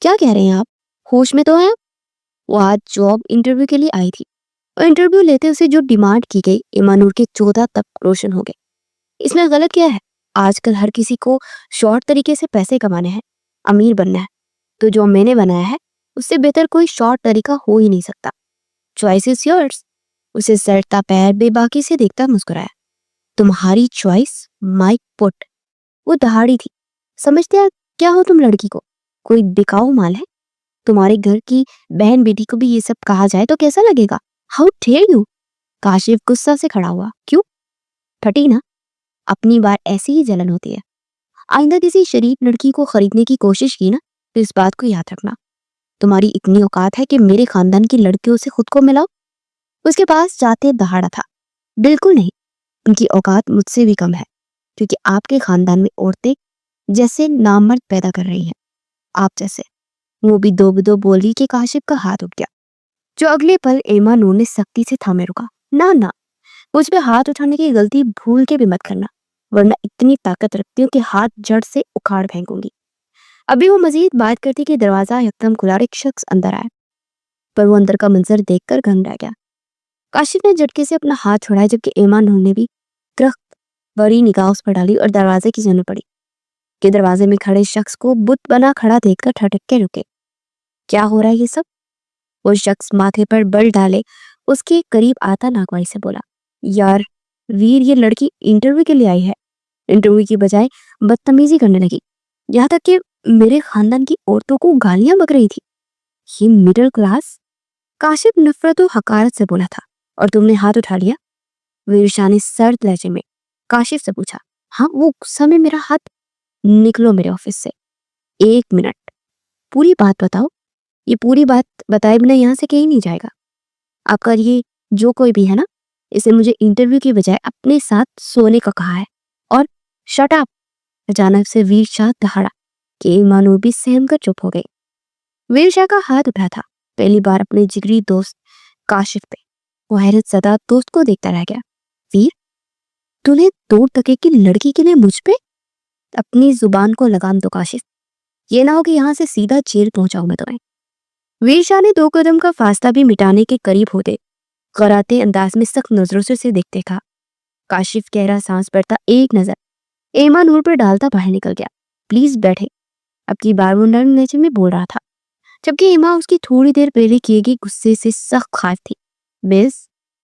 क्या कह रहे हैं आप, होश में तो हैं? वो आज जॉब इंटरव्यू के लिए आई थी और इंटरव्यू लेते उसे जो डिमांड की गई ईमानूर के 14 तब रोशन हो गए। इसमें गलत क्या है? आजकल हर किसी को शॉर्ट तरीके से पैसे कमाने हैं, अमीर बनना है। तो जो मैंने बनाया है उससे बेहतर कोई शॉर्ट तरीका हो ही नहीं सकता। Choice is yours. उसे सड़ता पैर बेबाकी से देखता मुस्कुराया। तुम्हारी चॉइस माइक पुट। वो दहाड़ी थी। समझते आप क्या हो तुम लड़की को? कोई बिकाऊ माल है? तुम्हारे घर की बहन बेटी को भी ये सब कहा जाए तो कैसा लगेगा? How dare you. काशिफ गुस्सा से खड़ा हुआ। क्यों? फटी ना? अपनी बार ऐसी ही जलन होती है। आइंदा किसी शरीफ लड़की को खरीदने की कोशिश की ना तो इस बात को याद रखना, तुम्हारी इतनी औकात है कि मेरे खानदान की लड़कियों से खुद को मिलाओ। उसके पास जाते दहाड़ा था। बिल्कुल नहीं, उनकी औकात मुझसे भी कम है, क्योंकि आपके खानदान में औरतें जैसे नामर्द पैदा कर रही हैं, आप जैसे। वो भी दो दो बोली कि काशिफ का हाथ उठ गया, जो अगले पल ईमानूर ने सख्ती से थामे रुका। ना ना, मुझ पे हाथ उठाने की गलती भूल के भी मत करना, वरना इतनी ताकत रखती हूँ कि हाथ जड़ से उखाड़ फेंकूंगी। अभी वो मजीद बात करती कि दरवाजा यकदम खुला और एक शख्स अंदर आया, पर वो अंदर का मंजर देखकर गंग रह गया। काशिफ ने झटके से अपना हाथ छुड़ाया, जबकि ईमानूर ने भी त्रस्त बड़ी निगाह उस पर डाली और दरवाजे की जन्नत पड़ी कि दरवाजे में खड़े शख्स को बुत बना खड़ा देखकर ठटक के रुके। क्या हो रहा है ये सब? वो शख्स माथे पर बल डाले उसके करीब आता नागवाई से बोला, यार वीर, ये लड़की इंटरव्यू के लिए आई है। इंटरव्यू की बजाय बदतमीजी करने लगी, यहाँ तक कि मेरे खानदान की औरतों को गालियां बक रही थी। ये मिडिल क्लास। काशिफ नफरत और हकारत से बोला था। और तुमने हाथ उठा लिया? वीर शाह ने सर्द लहजे में काशिफ से पूछा। हाँ, वो गुस्सा में मेरा हाथ। निकलो मेरे ऑफिस से। 1 मिनट, पूरी बात बताओ। ये पूरी बात बताए बिना यहाँ से कहीं नहीं जाएगा। आपका ये जो कोई भी है ना, इसे मुझे इंटरव्यू की बजाय अपने साथ सोने का कहा है। और शट अप। अचानक से वीर शाह दहाड़ा कि ईमानूर भी सहम कर चुप हो गई। वीर शाह का हाथ उठा था, पहली बार अपने जिगरी दोस्त काशिफ पे। वो हैरत सदा दोस्त को देखता रह गया। वीर, तूने 2 टके की लड़की के लिए मुझ पे? अपनी जुबान को लगाम दो काशिफ, ये ना हो कि यहाँ से सीधा जेल पहुंचाऊं मैं तुम्हें। वीर शाह ने 2 कदम का फासला भी मिटाने के करीब होते कराते अंदाज में सख्त नजरों से उसे देखते कहा। काशिफ गहरा सांस भरता एक नजर ईमानूर पर डालता बाहर निकल गया। प्लीज बैठे। अब की बार वो नर्म लहजे में बोल रहा था, जबकि ईमा उसकी थोड़ी देर पहले किए गए गुस्से से सख्त खाफ थी। मिस,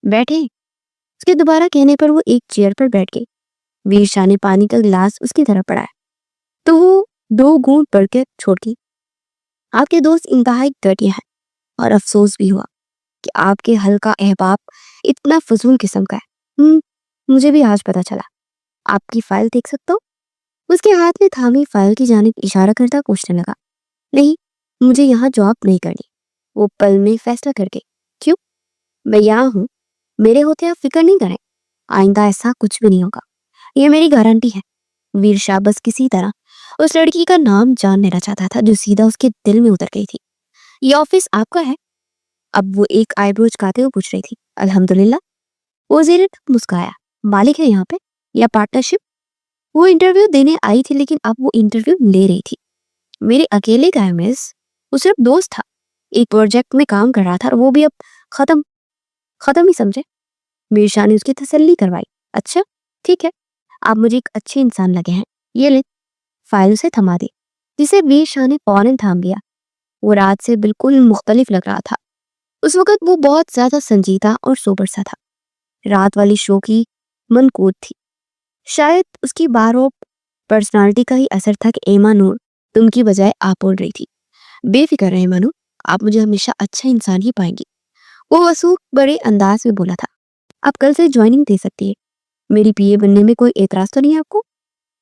बैठे। उसके दोबारा कहने पर वो एक चेयर पर बैठ गई। वीर शाह ने पानी का गिलास उसकी तरफ बढ़ाया तो वो 2 घूंट भर के छोड़ दी। आपके दोस्त इंतहाई घटिया हैं, और अफसोस भी हुआ कि आपके हल्का अहबाब इतना फजूल किस्म का है। मुझे भी आज पता चला। आपकी फाइल देख सकता हूँ? उसके हाथ में थामी फाइल की जानिब इशारा करता पूछने लगा। नहीं, मुझे यहाँ जॉब नहीं करनी। वो पल में फैसला कर गई। क्यों? मैं यहाँ हूँ, मेरे होते आप फिक्र नहीं करें। आइंदा ऐसा कुछ भी नहीं होगा, ये मेरी गारंटी है। वीर शाह बस किसी तरह उस लड़की का नाम जान लेना चाहता था, जो सीधा उसके दिल में उतर गई थी। ये ऑफिस आपका है? अब वो एक आईब्रो झुकाते हुए पूछ रही थी। अल्हम्दुलिल्लाह। वो ज़ेरे तक मुस्काया। मालिक है यहाँ पे या पार्टनरशिप? वो इंटरव्यू देने आई थी, लेकिन अब वो इंटरव्यू ले रही थी। मेरे अकेले का है मिस। वो सिर्फ दोस्त था, एक प्रोजेक्ट में काम कर रहा था, और वो भी अब खत्म खत्म ही समझे। मीर शाह ने उसकी तसल्ली करवाई। अच्छा ठीक है, आप मुझे एक अच्छे इंसान लगे हैं। ये ले। फाइल उसे थमा दी, जिसे वीर शाह ने फौरन थाम लिया। वो रात से बिल्कुल मुख्तलिफ लग रहा था। उस वक्त वो बहुत ज्यादा संजीदा और सोबर सा था। रात वाली शो की मनकूद थी। शायद उसकी बारो पर्सनालिटी का ही असर था कि ईमानूर तुम की बजाय आप बोल रही थी। बेफिक्र रहे ईमानूर, آپ مجھے ہمیشہ اچھا انسان ہی پائیں گی۔ وہ وسوخ بڑے انداز میں بولا تھا۔ آپ کل سے جوائننگ دے سکتی ہے۔ میری پی اے بننے میں کوئی اعتراض تو نہیں ہے آپ کو؟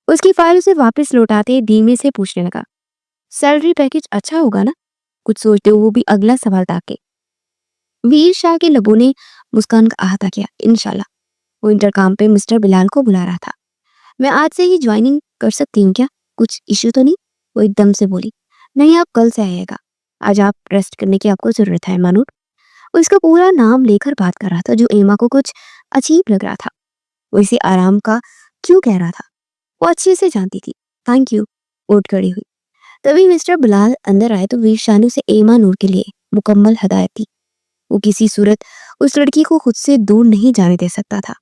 اس کی فائل اسے واپس لوٹاتے دھیمے سے پوچھنے لگا، سیلری پیکج اچھا ہوگا نا؟ کچھ سوچتے ہوئے وہ بھی اگلا سوال ڈاکے۔ ویر شاہ کے لبوں نے مسکان کا احاطہ کیا۔ انشاءاللہ۔ وہ انٹرکام پہ مسٹر بلال کو بلا رہا تھا۔ میں آج سے ہی جوائننگ کر سکتی ہوں کیا؟ کچھ ایشو تو نہیں؟ وہ ایک دم سے بولی۔ نہیں، آپ کل سے آئیے گا۔ آج آپ ریسٹ کرنے کی آپ کو ضرورت ہے مانور۔ وہ اس کا پورا نام لے کر بات کر رہا تھا جو ایما کو کچھ عجیب لگ رہا تھا۔ وہ اسے آرام کا کیوں کہہ رہا تھا وہ اچھے سے جانتی تھی۔ Thank you. اٹھ کھڑی ہوئی۔ تبھی مسٹر بلال اندر آئے تو ویر شاہ نے اسے ایما نور کے لیے مکمل ہدایت دی۔ وہ کسی صورت اس لڑکی کو خود سے دور نہیں جانے دے سکتا تھا۔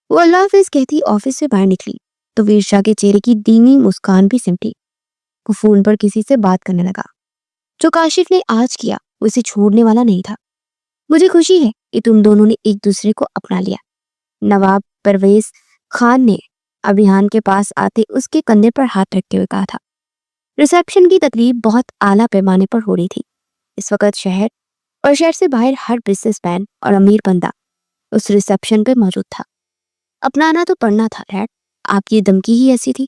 وہ اللہ حافظ کہتی آفس سے باہر نکلی تو ویر شاہ کے چہرے کی دھیمی مسکان بھی سمٹی۔ وہ فون پر کسی سے بات کرنے لگا۔ جو کاشف نے آج کیا وہ اسے چھوڑنے والا نہیں تھا۔ مجھے خوشی ہے کہ تم دونوں نے ایک دوسرے کو اپنا لیا۔ نواب پرویز خان نے ابھیان کے پاس آتے اس کے کندھے پر ہاتھ رکھتے ہوئے کہا تھا۔ ریسیپشن کی تقریب بہت اعلیٰ پیمانے پر ہو رہی تھی۔ اس وقت شہر اور شہر سے باہر ہر بزنس مین اور امیر بندہ اس ریسیپشن پہ موجود تھا۔ اپنانا تو پڑنا تھا ڈیڈ۔ آپ کی دھمکی ہی ایسی تھی۔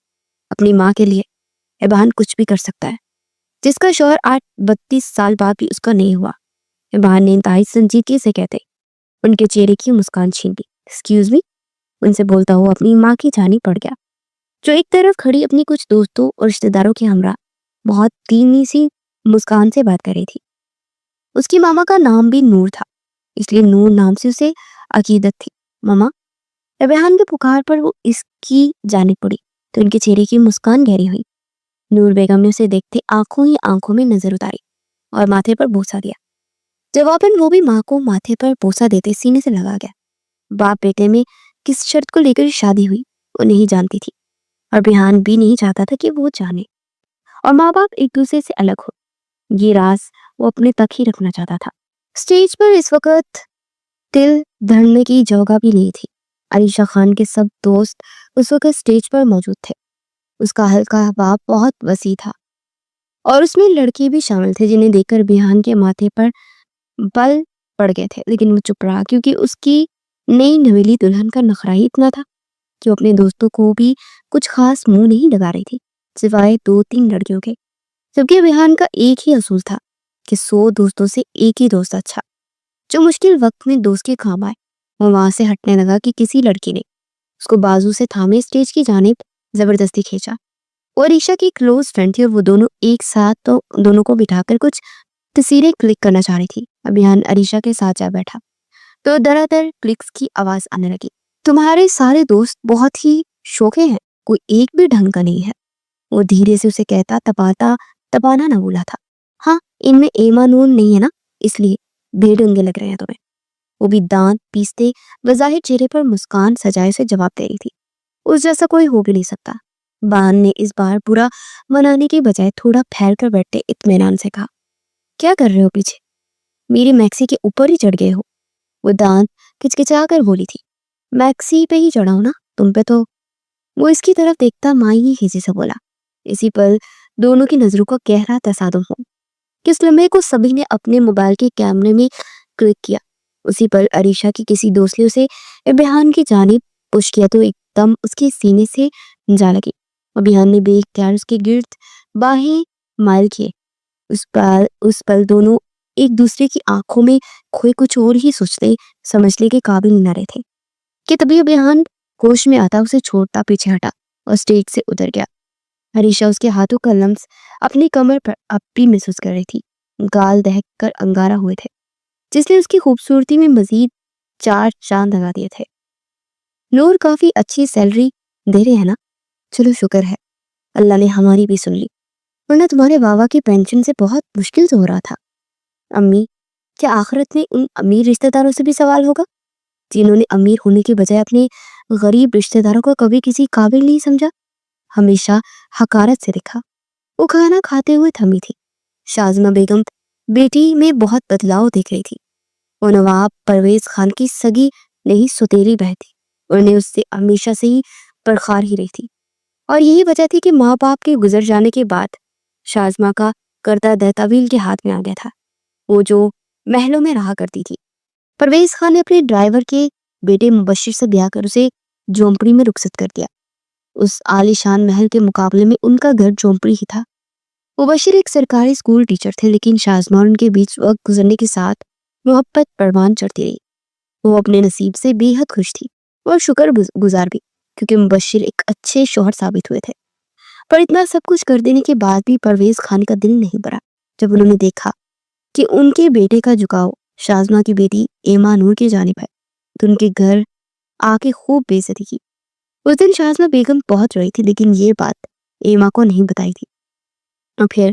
اپنی ماں کے لیے ابھان کچھ بھی کر سکتا ہے۔ جس کا شوہر آج 32 سال بعد بھی اس کا نہیں ہوا۔ ابھان نے انتہائی سنجیدگی سے کہتے ان کے چہرے کی مسکان چھین لی۔ ایکسکیوز می، ان سے بولتا ہوا اپنی ماں کی جانب پڑ گیا جو ایک طرف کھڑی اپنی کچھ دوستوں اور رشتہ داروں کے ہمراہ بہت دھیمی سی مسکان سے بات کر رہی تھی۔ اس کی ماما کا نام بھی نور تھا، اس لیے نور نام سے اسے عقیدت تھی۔ ماما، ابھان کے پکار پر وہ اس کی جانب پڑی تو ان کے چہرے کی مسکان گہری ہوئی۔ نور بیگم نے اسے دیکھتے آنکھوں ہی آنکھوں میں نظر اتاری اور ماتھے پر بوسہ دیا۔ جواباً وہ بھی ماں کو ماتھے پر بوسہ دیتے سینے سے لگا گیا۔ باپ بیٹے میں کس شرط کو لے کر شادی ہوئی وہ نہیں جانتی تھی اور ابھان بھی نہیں چاہتا تھا کہ وہ جانے، اور ماں باپ ایک دوسرے سے الگ ہو یہ راز وہ اپنے تک ہی رکھنا چاہتا تھا۔ اسٹیج پر اس وقت دل دھڑنے کی جگہ بھی نہیں تھی۔ علیشہ خان کے سب دوست اس وقت اسٹیج پر موجود تھے۔ اس کا حلقہ احباب بہت وسیع تھا اور اس میں لڑکے بھی شامل تھے جنہیں دیکھ کر ابھان کے ماتھے پر بل پڑ گئے تھے، لیکن وہ چپ رہا کیونکہ اس کی نئی نویلی دلہن کا نخرہ ہی اتنا تھا کہ وہ اپنے دوستوں کو بھی کچھ خاص منہ نہیں لگا رہی تھی سوائے 2-3 لڑکیوں کے، جبکہ ابھان کا ایک ہی اصول تھا کہ 100 دوستوں سے ایک ہی دوست اچھا جو مشکل وقت میں دوست کے کام آئے۔ وہ وہاں سے ہٹنے لگا کہ کسی لڑکی نے اس کو بازو سے تھامے اسٹیج کی جانب زبردستی کھینچا۔ وہ علیشہ کی کلوز فرینڈ تھی اور وہ دونوں ایک ساتھ تو دونوں کو بٹھا کر کچھ تصویریں کلک کرنا چاہ رہی تھی۔ ابھان علیشہ کے ساتھ جا بیٹھا تو دراصل کلکس کی آواز آنے لگی۔ تمہارے سارے دوست بہت ہی شوخے ہیں، کوئی ایک بھی ڈھنگ کا نہیں ہے۔ وہ دھیرے سے اسے کہتا تپانا نہ بولا تھا۔ ہاں، ان میں ایما نور نہیں ہے نا، اس لیے بے ڈنگے لگ رہے ہیں تمہیں۔ وہ بھی دانت پیستے بظاہر چہرے پر مسکان سجائے سے جواب دے رہی تھی۔ اس جیسا کوئی ہو بھی نہیں سکتا۔ بان نے اس بار برا منانے کے بجائے تھوڑا پھیل کر بیٹھتے اطمینان سے کہا، کیا کر رہے ہو پیچھے؟ میری میکسی کے اوپر ہی چڑھ گئے ہو؟ وہ دانت کچکچا کر بولی تھی۔ میکسی پہ ہی چڑھا ہوں نا، تم پہ تو۔ وہ اس کی طرف دیکھتا مائی ہی سے بولا۔ اسی پل دونوں کی نظروں کا گہرا تصادم ہو۔ کس لمحے کو سبھی نے اپنے موبائل کے کیمرے میں کلک کیا۔ اسی پر علیشہ کی کسی دوست نے اسے ابھان کی جانب پش کیا تو ایک دم اس کے سینے سے جا لگی۔ ابھان نے بے اختیار اس کے گرد باہیں مائل کیے۔ اس پل دونوں ایک دوسرے کی آنکھوں میں کھوئے کچھ اور ہی سوچتے سمجھنے کے قابل نہ رہے تھے کہ تبھی ابھان ہوش میں آتا اسے چھوڑتا پیچھے ہٹا اور اسٹیج سے اتر گیا۔ علیشہ اس کے ہاتھوں کا لمس اپنی کمر پر اب بھی محسوس کر رہی تھی۔ گال دہک کر انگارہ ہوئے تھے جس نے اس کی خوبصورتی میں مزید 4 چاند لگا دیے تھے۔ نور کافی اچھی سیلری دے رہے ہیں نا؟ چلو شکر ہے، اللہ نے ہماری بھی سن لی، ورنہ تمہارے بابا کی پینشن سے بہت مشکل سے ہو رہا تھا۔ امی، کیا آخرت میں ان امیر رشتہ داروں سے بھی سوال ہوگا جنہوں نے امیر ہونے کے بجائے اپنے غریب رشتہ داروں کو کبھی کسی قابل نہیں سمجھا، ہمیشہ حقارت سے دیکھا؟ وہ کھانا کھاتے ہوئے تھمی تھی۔ شازمہ بیگم بیٹی میں بہت بدلاؤ دیکھ رہی تھی۔ وہ نواب پرویز خان کی سگی نہیں سوتیلی بہن تھی، انہیں اس سے ہمیشہ سے ہی پرخار ہی رہی تھی، اور یہی وجہ تھی کہ ماں باپ کے گزر جانے کے بعد شازمہ کا کرتا دہتا بھی ان کے ہاتھ میں آ گیا تھا۔ وہ جو محلوں میں رہا کرتی تھی۔ پرویز خان نے اپنے ڈرائیور کے بیٹے مبشر سے بیاہ کر اسے جھونپڑی میں رخصت کر دیا۔ اس عالی شان محل کے مقابلے میں ان کا گھر جھونپڑی ہی تھا۔ مبشر ایک سرکاری اسکول ٹیچر تھے، لیکن شازمہ اور ان کے بیچ وقت گزرنے کے ساتھ محبت پروان چڑھتی رہی۔ وہ اپنے نصیب سے بے حد خوش تھی اور شکر گزار بھی، کیونکہ مبشر ایک اچھے شوہر ثابت ہوئے تھے۔ پر اتنا سب کچھ کر دینے کے بعد بھی پرویز خان کا دل نہیں بھرا جب انہوں نے دیکھا کہ ان کے بیٹے کا جھکاؤ شازمہ کی بیٹی ایما نور کی جانب ہے، تو ان کے گھر آ کے خوب بے عزتی کی۔ اس دن شازمہ بیگم پہنچ رہی تھی، لیکن یہ بات ایما کو نہیں بتائی تھی۔ اور پھر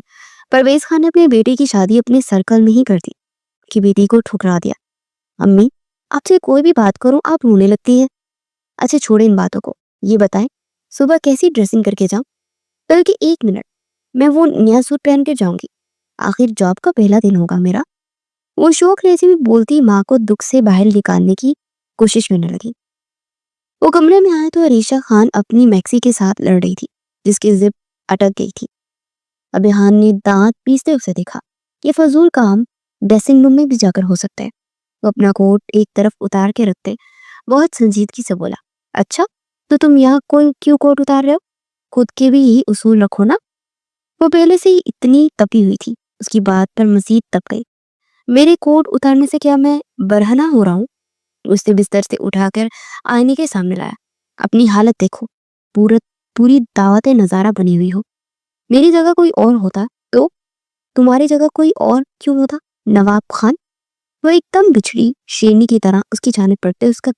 پرویز خان نے اپنے بیٹے کی شادی اپنے سرکل میں ہی کر دی کہ بیٹی کو ٹھکرا دیا۔ امی، آپ سے کوئی بھی بات کروں آپ رونے لگتی ہیں۔ اچھا چھوڑیں ان باتوں کو، یہ بتائیں صبح کیسی ڈریسنگ کر کے جاؤں؟ بلکہ 1 منٹ، میں وہ نیا سوٹ پہن کے جاؤں گی، آخر جاب کا پہلا دن ہوگا میرا۔ وہ شوق لیسی میں بولتی ماں کو دکھ سے باہر نکالنے کی کوشش کرنے لگی۔ وہ کمرے میں آئے تو عریشہ خان اپنی میکسی کے ساتھ لڑ رہی تھی، جس کی زپ اٹک گئی تھی۔ ابیحان نے دانت پیستے اسے دیکھا۔ یہ فضول کام ڈریسنگ روم میں بھی جا کر ہو سکتا ہے۔ وہ اپنا کوٹ ایک طرف اتار کے رکھتے بہت سنجیدگی سے بولا، اچھا تو تم یہاں کیوں کوٹ اتار رہے ہو؟ خود کے بھی یہی اصول رکھو نا۔ وہ پہلے سے ہی اتنی تپی ہوئی تھی، اس کی بات پر مزید تپ گئی۔ میرے کوٹ اتارنے سے کیا میں برہنہ ہو رہا ہوں؟ اس نے بستر سے اٹھا کر آئینے کے سامنے لایا۔ اپنی حالت دیکھو، پوری دعوت نظارہ بنی ہوئی ہو۔ میری جگہ کوئی اور ہوتا تو؟ تمہاری جگہ کوئی اور کیوں ہوتا؟ نواب خان؟ وہ ایک دم بچھڑی شیرنی کی طرح اس کی جانب پڑتے اس کا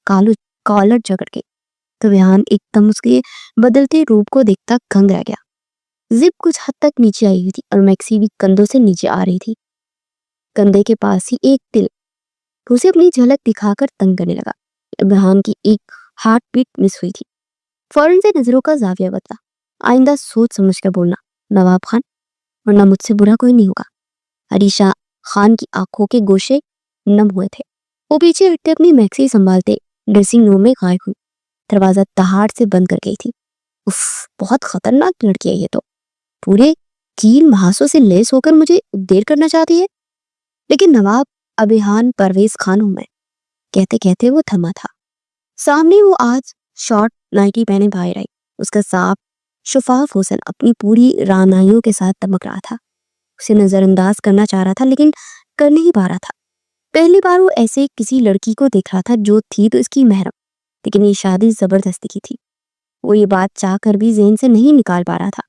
کالر جگڑ گئی تو ابیحان ایک دم اس کے بدلتے روپ کو دیکھتا گھنگ رہ گیا۔ زپ کچھ حد تک نیچے آئی ہوئی تھی اور میکسی بھی کندھوں سے نیچے آ رہی تھی۔ کندھے کے پاس ہی ایک دل اسے اپنی جھلک دکھا کر تنگ کرنے لگا۔ ابیحان کی ایک ہارٹ بیٹ مس ہوئی تھی۔ فوراً سے نظروں کا زاویہ بدلا۔ آئندہ سوچ سمجھ کر بولنا نواب خان، ورنہ مجھ سے برا کوئی نہیں ہوگا۔ عریشہ خان کی آنکھوں کے گوشے نم ہوئے تھے۔ وہ پیچھے ہٹتے اپنی میکسی سنبھالتے ڈریسنگ روم میں غائب ہوئی۔ دروازہ دہاڑ سے بند کر گئی تھی۔ اف، بہت خطرناک لڑکی ہے یہ تو، پورے کیل محاسوں سے لیس ہو کر مجھے دیر کرنا چاہتی ہے۔ لیکن نواب ابیحان پرویز خان ہوں میں، کہتے کہتے وہ تھما تھا۔ سامنے وہ آج شارٹ نائٹی پہنے باہر آئی۔ اس کا صاف شفاف حسن اپنی پوری رعنائیوں کے ساتھ دمک رہا تھا۔ اسے نظر انداز کرنا چاہ رہا تھا لیکن کر نہیں پا رہا تھا۔ پہلی بار وہ ایسے کسی لڑکی کو دیکھ رہا تھا جو تھی تو اس کی محرم، لیکن یہ شادی زبردستی کی تھی۔ وہ یہ بات چاہ کر بھی ذہن سے نہیں نکال پا رہا تھا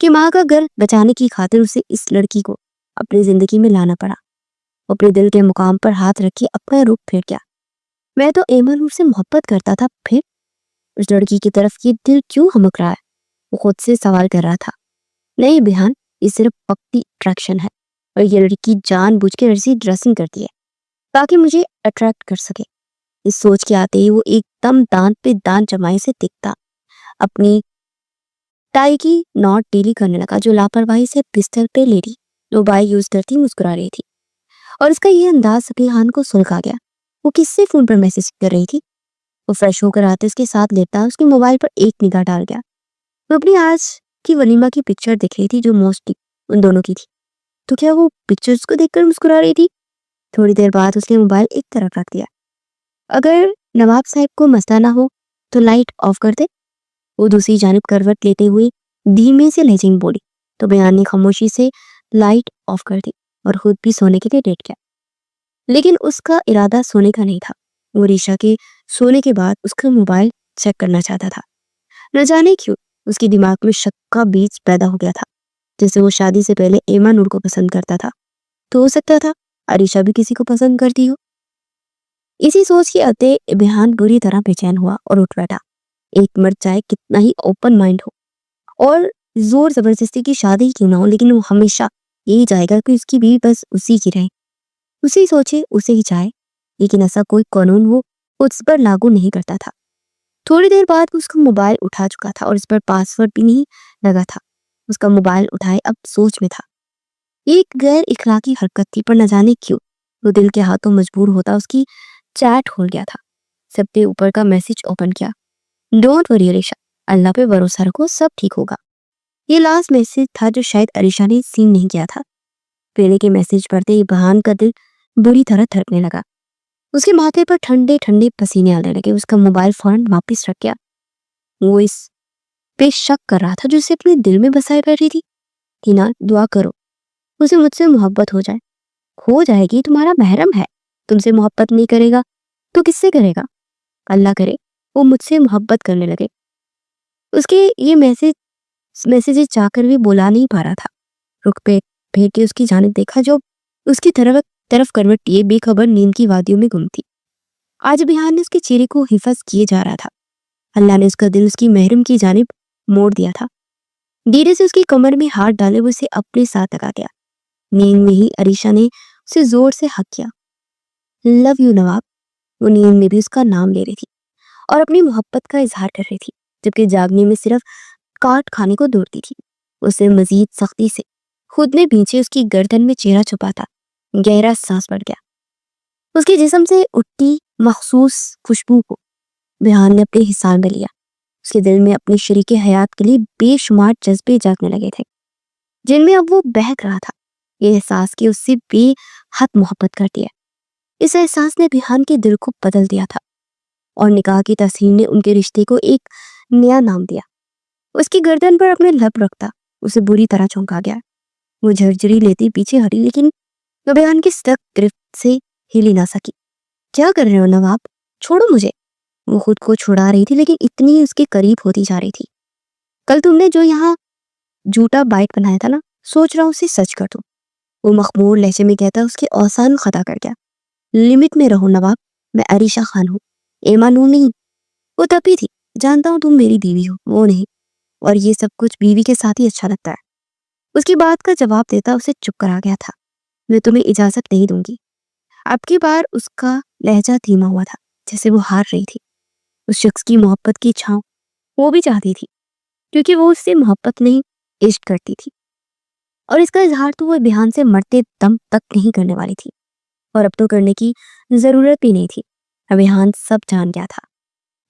کہ ماں کا گھر بچانے کی خاطر اسے اس لڑکی کو اپنی زندگی میں لانا پڑا۔ وہ اپنے دل کے مقام پر ہاتھ رکھے اپنا رخ پھیر گیا۔ میں تو ایما نور سے محبت کرتا تھا، پھر اس لڑکی کی طرف یہ دل کیوں ہمک رہا ہے؟ وہ خود سے سوال کر رہا تھا۔ نہیں ابیحان، یہ صرف وقتی اٹریکشن ہے، اور یہ لڑکی جان بوجھ کے ایسی ڈریسنگ کرتی ہے تاکہ مجھے اٹریکٹ کر سکے۔ اس سوچ کے آتے ہی وہ ایک دم دانت پہ دانت جمائے سے دیکھتا اپنی ٹائی کی ناٹ ڈیلی کرنے لگا جو لاپرواہی سے بستر پہ لیڈی موبائل یوز کرتی مسکرا رہی تھی، اور اس کا یہ انداز ابیحان کو سلگا گیا۔ وہ کس سے فون پر میسج کر رہی تھی؟ وہ فریش ہو کر آتے اس کے ساتھ لیٹا اس کے موبائل پر ایک نگاہ ڈال گیا۔ وہ اپنی آج کی ولیمہ کی پکچر دیکھ رہی تھی جو موسٹلی ان دونوں کی تھی۔ تو کیا وہ پکچرز کو دیکھ کر مسکرا رہی تھی؟ تھوڑی دیر بعد اس نے موبائل ایک طرف رکھ دیا۔ اگر نواب صاحب کو مسئلہ نہ ہو تو لائٹ آف کر دے۔ وہ دوسری جانب کروٹ لیتے ہوئے دھیمے سے لہجے میں بولی تو ابیحان نے خاموشی سے لائٹ آف کر دی اور خود بھی سونے کے لیے لیٹ گیا۔ لیکن اس کا ارادہ سونے کا نہیں تھا۔ وہ عریشہ کے سونے کے بعد اس کا موبائل چیک کرنا چاہتا تھا۔ نہ جانے کیوں اس کے دماغ میں شک کا بیج پیدا ہو گیا تھا۔ جیسے وہ شادی سے پہلے ایما نور کو پسند کرتا تھا تو ہو سکتا تھا عریشہ بھی کسی کو پسند کرتی ہو۔ اسی سوچ کے آتے ابیحان بری طرح بے چین ہوا اور اٹھ بیٹھا۔ ایک مرد چاہے کتنا ہی اوپن مائنڈ ہو اور زور زبردستی کی شادی کیوں نہ ہو، لیکن وہ ہمیشہ یہی چاہے گا کہ اس کی بیوی بس اسی کی رہے، اسی سوچے، اسے ہی چاہے، لیکن ایسا کوئی قانون وہ اس پر لاگو نہیں کرتا تھا۔ تھوڑی دیر بعد اس کا موبائل اٹھا چکا تھا اور اس پر پاسورڈ بھی نہیں لگا تھا۔ اس کا موبائل اٹھائے اب سوچ میں تھا۔ یہ ایک غیر اخلاقی حرکت تھی، پر نہ جانے کیوں وہ دل کے ہاتھوں مجبور ہوتا اس کی چیٹ کھول گیا تھا۔ سب سے اوپر کا میسج اوپن کیا، ڈونٹ وری عریشہ، اللہ پہ بھروسہ رکھو، سب ٹھیک ہوگا۔ یہ لاسٹ میسج تھا جو شاید عریشہ نے سین نہیں کیا تھا۔ पहले के मैसेज पढ़ते ही बहान का दिल बुरी तरह धड़कने लगा। उसके माथे पर ठंडे ठंडे पसीने आने लगे। उसका मोबाइल फौरन वापस रख गया। वो इस पे शक कर रहा था जो उसे अपने दिल में बसाए बैठी थी। टीना, दुआ करो उसे मुझसे मोहब्बत हो जाएगी। तुम्हारा महरम है, तुमसे मोहब्बत नहीं करेगा तो किससे करेगा? अल्लाह करे वो मुझसे मोहब्बत करने लगे। उसके ये मैसेजेस चाहकर भी बुला नहीं पा रहा था। रुख पे फेर के उसकी जानिब देखा जो उसकी तरफ करवट लिए बेखबर नींद की वादियों में गुम थी। आज बिहान ने उसके चेहरे को हिफाज किए जा रहा था। अल्लाह ने उसका दिल उसकी महरम की जानिब मोड़ दिया था। धीरे से उसकी कमर में हाथ डाले वो उसे अपने साथ लगा गया। नींद में ही अरीशा ने उसे जोर से हक किया। लव यू नवाब। वो नींद में भी उसका नाम ले रही थी और अपनी मोहब्बत का इजहार कर रही थी, जबकि जागने में सिर्फ काट खाने को दौड़ती थी। उसे मजीद सख्ती से खुद ने पीछे उसकी गर्दन में चेहरा छुपा था। गहरा सांस बढ़ गया। उसके जिस्म से उठती मखसूस खुशबू को बिहान ने अपने हिसाब में लिया। उसके दिल में अपनी शरीके हयात के लिए बेशुमार जज्बे जागने लगे थे, जिनमें अब वो बहक रहा था। ये एहसास कि उससे बेहद मोहब्बत करती है, इस एहसास ने बिहान के दिल को बदल दिया था और निकाह की तस्वीर ने उनके रिश्ते को एक नया नाम दिया। उसकी गर्दन पर अपने लब रखता उसे बुरी तरह चौंका गया। वो झरझरी लेती पीछे हटी, लेकिन बिहान की सख्त गिरफ्त से हिली ना सकी। क्या कर रहे हो नवाब? छोड़ो मुझे। वो खुद को छुड़ा रही थी, लेकिन इतनी उसके करीब होती जा रही थी। कल तुमने जो यहाँ झूठा बाइट बनाया था ना, सोच रहा हूँ उसे सच कर दूं। वो मखमूर लहजे में कहता उसके औसान खता कर गया। लिमिट में रहो नवाब, मैं अरीशा खान हूँ, एमा नूर नहीं। वो तभी थी, जानता हूँ तुम मेरी बीवी हो, वो नहीं, और ये सब कुछ बीवी के साथ ही अच्छा लगता है। उसकी बात का जवाब देता उसे चुप करा गया था। मैं तुम्हें इजाजत नहीं दूंगी। अब की बार उसका लहजा धीमा हुआ था, जैसे वो हार रही थी। उस शख्स की मोहब्बत की छांव वो भी चाहती थी, क्योंकि वो उससे मोहब्बत नहीं इश्क करती थी, और इसका इजहार तो वो बिहान से मरते दम तक नहीं करने वाली थी, और अब तो करने की जरूरत भी नहीं थी। अब बिहान सब जान गया था,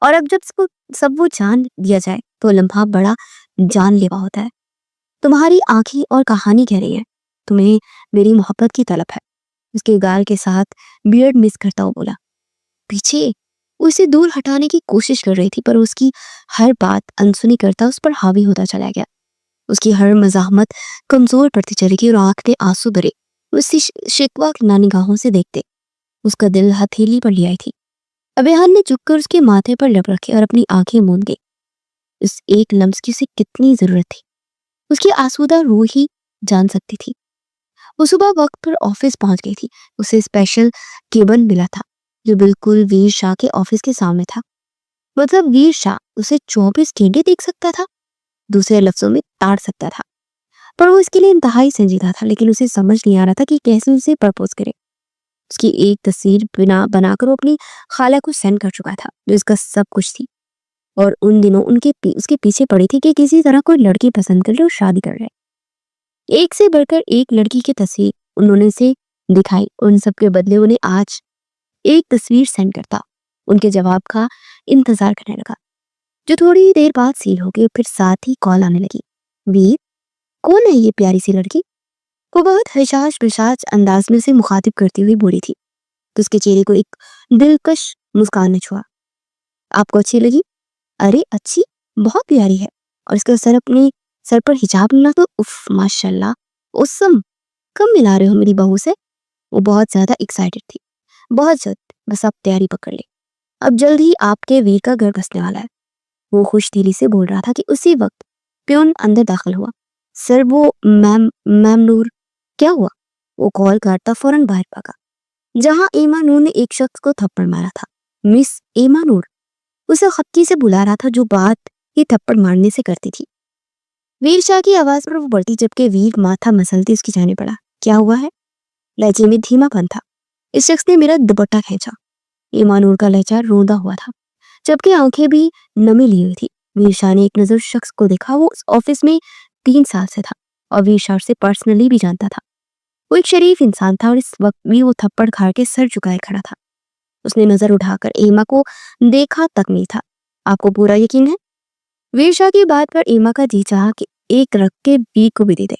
और अब जब सब वो जान दिया जाए तो लम्हा बड़ा जानलेवा होता है। तुम्हारी आंखें और कहानी कह रही है, तुम्हें मेरी मोहब्बत की तलब है। उसके गाल के साथ बियर्ड मिस करता हुआ बोला। पीछे उसे दूर हटाने की कोशिश कर रही थी, पर उसकी हर बात अनसुनी करता उस पर हावी होता चला गया। उसकी हर मज़ाहमत कमजोर पड़ती चली गई और आंख में आंसू भरे उसी शिकवा की निगाहों से देखते उसका दिल हथेली पर ले आई थी। अबेहान ने झुककर उसके माथे पर लब रखे और अपनी आंखें मूंद गई। इस एक लम्स की उसे कितनी जरूरत थी, उसकी आसूदा रूह ही जान सकती थी। वो सुबह वक्त पर ऑफिस पहुंच गई थी। उसे स्पेशल केबिन मिला था, जो बिल्कुल वीर शाह के ऑफिस के सामने था। मतलब वीर शाह उसे 24 घंटे देख सकता था, दूसरे लफ्जों में ताड़ सकता था। पर वो इसके लिए इंतहाई संजीदा था, लेकिन उसे समझ नहीं आ रहा था कि कैसे उसे प्रपोज करे। उसकी एक तस्वीर बनाकर वो अपनी खाला को सेंड कर चुका था, जो इसका सब कुछ थी, और उन दिनों उसके पीछे पड़ी थी कि किसी तरह कोई लड़की पसंद कर ले और शादी कर ले। एक से बढ़कर एक लड़की की तस्वीर उन्होंने उसे दिखाई, और उन सब के बदले उन्हें आज एक तस्वीर सेंड करता उनके जवाब का इंतजार करने लगा, जो थोड़ी देर बाद सील हो गई। फिर साथ ही कॉल आने लगी। वीर, कौन है ये प्यारी सी लड़की? वो बहुत हशाश बिशाश अंदाज में उसे मुखातिब करती हुई बोली थी, तो उसके चेहरे को एक दिलकश मुस्कान ने छुआ। आपको अच्छी लगी? अरे अच्छी, बहुत प्यारी है, और इसका सर पर हिजाब ना तो उफ माशाल्लाह, ओसम। कब मिला रहे हो मेरी बहू से? वो बहुत ज्यादा एक्साइटेड थी। बहुत जल्द, बस आप तैयारी पकड़ ले, अब जल्द ही आपके वीर का घर बसने वाला है। वो खुश दिली से बोल रहा था कि उसी वक्त प्योन अंदर दाखिल हुआ। सर वो मैम नूर। क्या हुआ? वो कॉल काटता फौरन बाहर भागा, जहां एमा नूर ने एक शख्स को थप्पड़ मारा था। मिस एमा नूर उसे खत्ती से बुला रहा था, जो बात ये थप्पड़ मारने से करती थी। वीर शाह की आवाज पर वो बढ़ती, जबकि वीर माथा मसलती उसकी जाने पड़ा। क्या हुआ है? लहजे में धीमापन था। इस शख्स ने मेरा दुपट्टा खींचा। ईमानूर का लहजा रोंदा हुआ था, जबकि आंखें भी नमी ली हुई थी। वीर शाह ने एक नजर शख्स को देखा। वो उस ऑफिस में 3 साल से था और वीर शाह से पर्सनली भी जानता था। वो एक शरीफ इंसान था, और इस वक्त भी वो थप्पड़ खा के सर झुकाए खड़ा था। उसने नजर उठाकर एमा को देखा तक नहीं था। आपको पूरा यकीन है? वीर शाह की बात पर एमा का जी चाहा कि एक रख के बी को भी दे दे।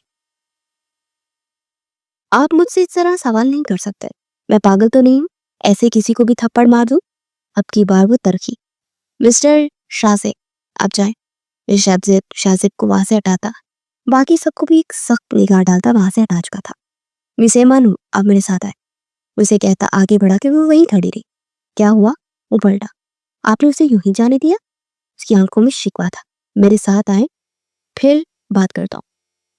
آپ مجھ سے اس طرح سوال نہیں کر سکتے. میں پاگل تو نہیں ہوں ایسے کسی کو بھی تھپڑ مار دوں. اب کی بار وہ ترکی. مسٹر شاہ آپ جائیں. شاہزیب کو وہاں سے ہٹاتا, باقی سب کو بھی ایک سخت نگاہ ڈالتا وہاں سے ہٹا چکا تھا. مس ایمان آپ میرے ساتھ آئے, اسے کہتا آگے بڑھا کے وہ وہیں کھڑی رہی. کیا ہوا؟ وہ پلٹا. آپ نے اسے یوں ہی جانے دیا؟ اس کی آنکھوں میں شکوہ تھا. میرے ساتھ آئیں پھر بات کرتا ہوں.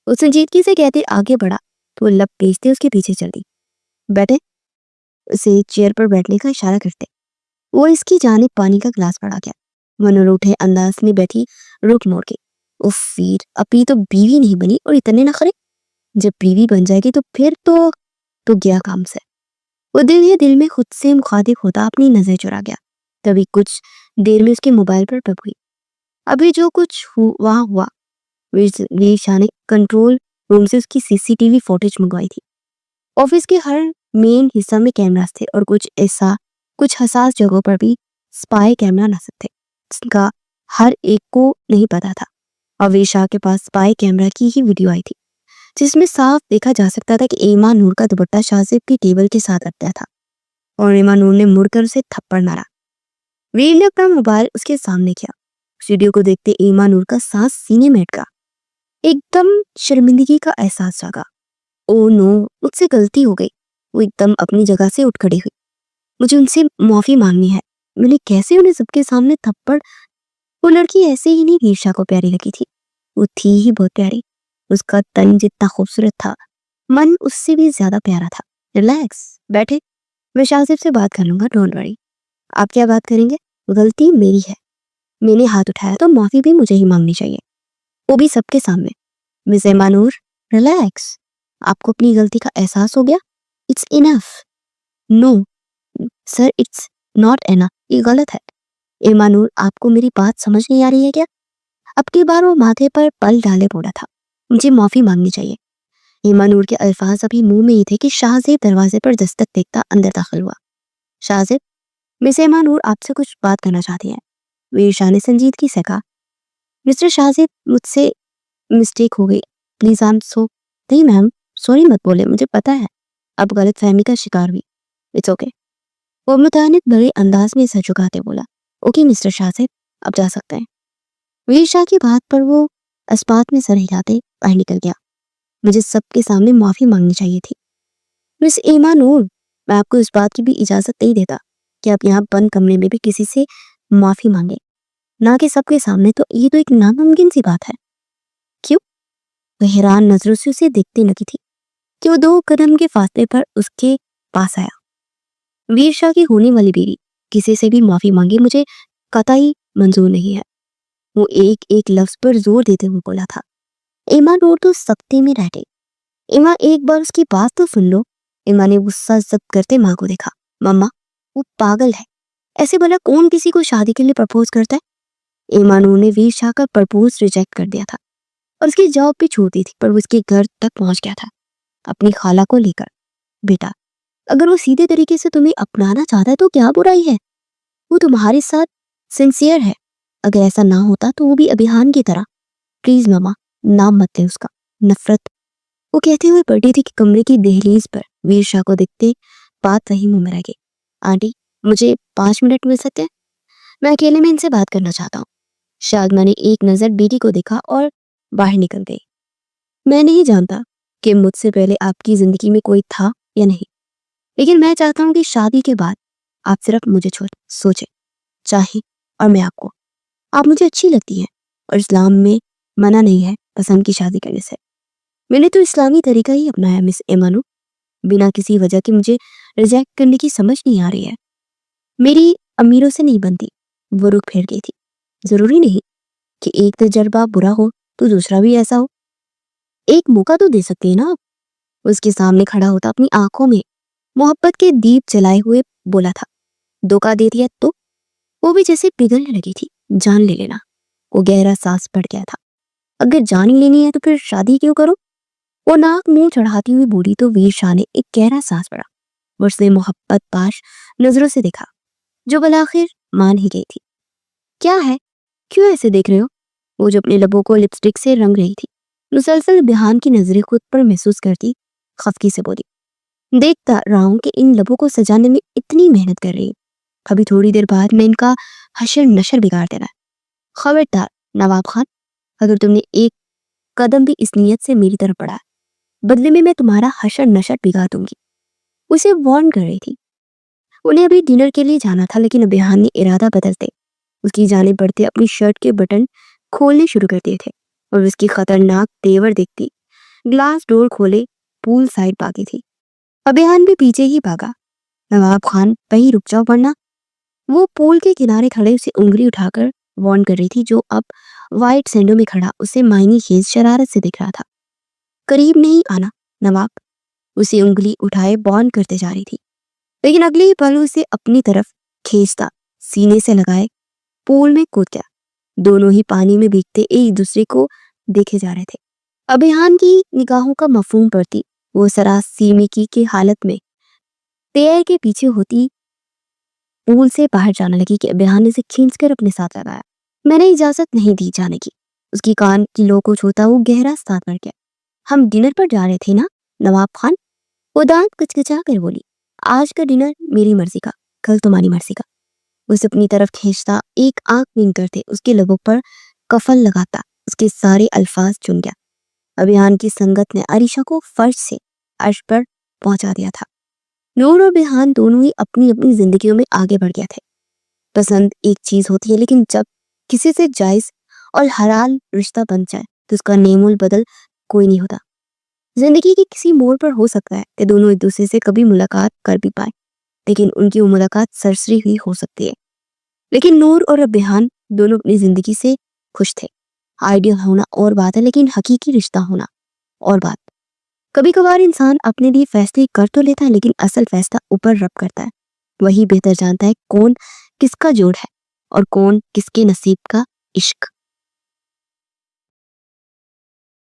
وہ سنجیدگی سے کہتے آگے بڑھا تو وہ لب پیچتے اس کے پیچھے چل دی. بیٹھے. اسے چیئر پر بیٹھنے کا اشارہ کرتے وہ اس کی جانب پانی کا گلاس بڑھا گیا. منور اٹھے انداز میں بیٹھی رک موڑ کے. اف ویر, ابھی تو بیوی نہیں بنی اور اتنے نخرے. جب بیوی بن جائے گی تو پھر تو گیا کام سے. وہ دل ہی دل میں خود سے مخاطب ہوتا اپنی نظر چرا گیا. تبھی کچھ دیر میں اس کے موبائل پر ٹپ ہوئی. ابھی جو کچھ وہاں ہوا, ویر شاہ نے کنٹرول روم سے اس کی سی سی ٹی وی فوٹیج منگوائی تھی. آفس کے ہر مین حصہ میں کیمراز تھے اور کچھ حساس جگہوں پر بھی سپائی کیمرا نصب تھے جن کا ہر ایک کو نہیں پتا تھا. اور ویر شاہ کے پاس سپائی کیمرا کی ہی ویڈیو آئی تھی جس میں صاف دیکھا جا سکتا تھا کہ ایمان نور کا دوپٹہ شاہزیب کی ٹیبل کے ساتھ لٹکا تھا اور ایمان نور نے مڑ کر اسے تھپڑ مارا. ویر نے اپنا موبائل اس کے سامنے کیا. ویڈیو کو دیکھتے ایمان نور کا سانس سینے میں اٹکا. ایک دم شرمندگی کا احساس جاگا. او نو, مجھ سے غلطی ہو گئی. وہ ایک دم اپنی جگہ سے اٹھ کھڑی ہوئی. مجھے ان سے معافی مانگنی ہے. میں نے کیسے انہیں سب کے سامنے تھپڑ. وہ لڑکی ایسے ہی نہیں ویر شاہ کو پیاری لگی تھی, وہ تھی ہی بہت پیاری. اس کا تن جتنا خوبصورت تھا من اس سے بھی زیادہ پیارا تھا. ریلیکس, بیٹھے, میں شاہزیب سے بات کر لوں گا, ڈونٹ وری. آپ کیا بات کریں گے؟ غلطی میری ہے, میں نے ہاتھ اٹھایا تو معافی بھی مجھے ہی مانگنی چاہیے, وہ بھی سب کے سامنے. مس ایمانور ریلیکس, آپ کو اپنی غلطی کا احساس ہو گیا. It's enough. No sir, it's not enough, یہ غلط ہے. ایمانور آپ کو میری بات سمجھ نہیں آ رہی ہے کیا؟ اب کی بار وہ ماتھے پر پل ڈالے بولا تھا, مجھے معافی مانگنی چاہیے. ایمانور کے الفاظ ابھی منہ میں ہی تھے کہ شاہزیب دروازے پر دستک دیکھتا اندر داخل ہوا. شاہزیب, مس ایمانور آپ سے کچھ بات کرنا چاہتی ہیں. ویر شاہ نے سنجیدگی سے کہا. مسٹر شاہزیب, مجھ سے مسٹیک ہو گئی, پلیز آئی ایم سو. نہیں میم, سوری مت بولے, مجھے پتا ہے اب غلط فہمی کا شکار ہوئی. It's okay. وہ متعنت بڑے انداز میں سر جھکاتے بولا. اوکے مسٹر شاہزیب, اب جا سکتے ہیں. ویر شاہ کی بات پر وہ اسبات میں سر ہلاتے باہر نکل گیا. مجھے سب کے سامنے معافی مانگنی چاہیے تھی. مس ایمانور, میں آپ کو اس بات کی بھی اجازت نہیں دیتا کہ آپ یہاں بند کمرے میں بھی کسی سے معافی مانگیں, نہ کہ سب کے سامنے. تو یہ تو ایک ناممکن سی بات ہے. کیوں؟ وہ حیران نظروں سے اسے دیکھتے لگی تھی کہ وہ 2 قدم کے فاصلے پر اس کے پاس آیا. ویر شاہ کی ہونے والی بیوی کسی سے بھی معافی مانگے مجھے قطعی منظور نہیں ہے. وہ ایک ایک لفظ پر زور دیتے ہوئے بولا تھا. ایمان نور تو سکتے میں رہ گئی. ایما, ایک بار اس کی بات تو سن لو. ایما نے غصہ ضبط کرتے ماں کو دیکھا. مما, وہ پاگل ہے, ایسے بھلا کون کسی کو شادی کے لیے پرپوز کرتا ہے؟ ایمان نور نے ویر شاہ کا پرپوز ریجیکٹ کر دیا تھا اور اس کی جاب بھی چھوڑ دی تھی, پر وہ اس کے گھر تک پہنچ گیا تھا اپنی خالہ کو لے کر. بیٹا, اگر وہ سیدھے طریقے سے تمہیں اپنانا چاہتا ہے تو کیا برائی ہے؟ وہ تمہارے ساتھ سنسیئر ہے. اگر ایسا نہ ہوتا تو وہ بھی ابھیان کی طرح. پلیز مما, نام مت لے اس کا, نفرت. وہ کہتے ہوئے پلٹی تھی کہ کمرے کی دہلیز پر ویر شاہ کو دیکھتے بات وہی منہ میں رہ گئی. آنٹی, مجھے 5 منٹ مل سکتے ہیں؟ میں اکیلے میں ان سے بات کرنا چاہتا ہوں. شادمہ نے ایک نظر بیٹی کو دیکھا اور باہر نکل گئی. میں نہیں جانتا کہ مجھ سے پہلے آپ کی زندگی میں کوئی تھا یا نہیں, لیکن میں چاہتا ہوں کہ شادی کے بعد آپ صرف مجھے سوچیں, چاہیں, اور میں آپ مجھے اچھی لگتی ہیں اور اسلام میں منع نہیں ہے پسند کی شادی کرنے سے. میں نے تو اسلامی طریقہ ہی اپنایا مس ایمانو, بنا کسی وجہ کے مجھے ریجیکٹ کرنے کی سمجھ نہیں آ رہی ہے. میری امیروں سے نہیں بنتی. وہ رخ پھیر گئی تھی. ضروری نہیں کہ ایک تجربہ برا ہو تو دوسرا بھی ایسا ہو. ایک موقع تو دے سکتے ہیں نا آپ. اس کے سامنے کھڑا ہوتا اپنی آنکھوں میں محبت کے دیپ جلائے ہوئے بولا تھا. دھوکہ دے دیا تو؟ وہ بھی جیسے پگھلنے لگی تھی. جان لے لینا. وہ گہرا سانس پڑ گیا تھا. اگر جان ہی لینی ہے تو پھر شادی کیوں کرو؟ وہ ناک منہ چڑھاتی ہوئی بولی تو ویر شاہ نے ایک گہرا سانس پڑا. وہ اس نے محبت پاش نظروں سے دیکھا جو بالآخر مان ہی گئی تھی. کیا ہے, کیوں ایسے دیکھ رہے ہو؟ وہ جو اپنے لبوں کو لپسٹک سے رنگ رہی تھی مسلسل بہان کی نظریں خود پر محسوس کرتی खफकी से बोली। देखता रहा हूं कि इन लबों को सजाने में इतनी मेहनत कर रही हूं, अभी थोड़ी देर बाद मैं इनका हशर नशर बिगाड़ देना है। खबरदार नवाब खान, अगर तुमने एक कदम भी इस नीयत से मेरी तरफ बढ़ाया, बदले में मैं तुम्हारा हशर नशर बिगाड़ दूंगी। उसे वार्न कर रही थी। उन्हें अभी डिनर के लिए जाना था, लेकिन अबिहान ने इरादा बदलते उसकी जानिब बढ़ते अपनी शर्ट के बटन खोलने शुरू कर दिए थे और उसकी खतरनाक तेवर देखती ग्लास डोर खोले पूल साइड भागी थी। अबिहान भी पीछे ही भागा। नवाब खान वहीं रुक जाओ, वरना। वो पूल के किनारे खड़े उसे उंगली उठाकर वार्न कर रही थी, जो अब वाइट सैंडो में खड़ा उसे मायनी खेज शरारत से दिख रहा था। करीब नहीं आना नवाब, उसे उंगली उठाए वार्न करते जा रही थी, लेकिन अगले ही पल उसे अपनी तरफ खींचता सीने से लगाए पूल में कूद गया। दोनों ही पानी में भीगते एक दूसरे को देखे जा रहे थे। अबिहान की निगाहों का मफहूम पड़ती वो सरासीमिकी की हालत में तैर के पीछे होती पूल से बाहर जाने लगी कि अबिहान ने उसे खींचकर अपने साथ लगाया। मैंने इजाजत नहीं दी जाने की। उसकी कान की लो को छूता वो गहरा सांस भर गया। हम डिनर पर जा रहे थे ना नवाब खान, वो दांत कचकचा कर बोली। आज का डिनर मेरी मर्जी का, कल तुम्हारी मर्जी का। उसे अपनी तरफ खींचता एक आंख नींद करते उसके लबों पर कफल लगाता उसके सारे अल्फाज चुन गया। अबिहान की संगत ने अरीशा को फर्श से अर्श पर पहुंचा दिया था। नूर और बिहान दोनों ही अपनी अपनी जिंदगियों में आगे बढ़ गए थे। पसंद एक चीज होती है, लेकिन जब किसी से जायज और हलाल रिश्ता बन जाए तो उसका नेमूल बदल कोई नहीं होता। जिंदगी के किसी मोड़ पर हो सकता है कि दोनों एक दूसरे से कभी मुलाकात कर भी पाए, लेकिन उनकी वो मुलाकात सरसरी हुई हो सकती है। लेकिन नूर और बिहान दोनों अपनी जिंदगी से खुश थे। आइडियल होना और बात है, लेकिन हकीकी रिश्ता होना और बात। कभी कभार इंसान अपने लिए फैसले कर तो लेता है, लेकिन असल फैसला ऊपर रब करता है। वही बेहतर जानता है कौन किसका जोड़ है और कौन किसके नसीब का इश्क।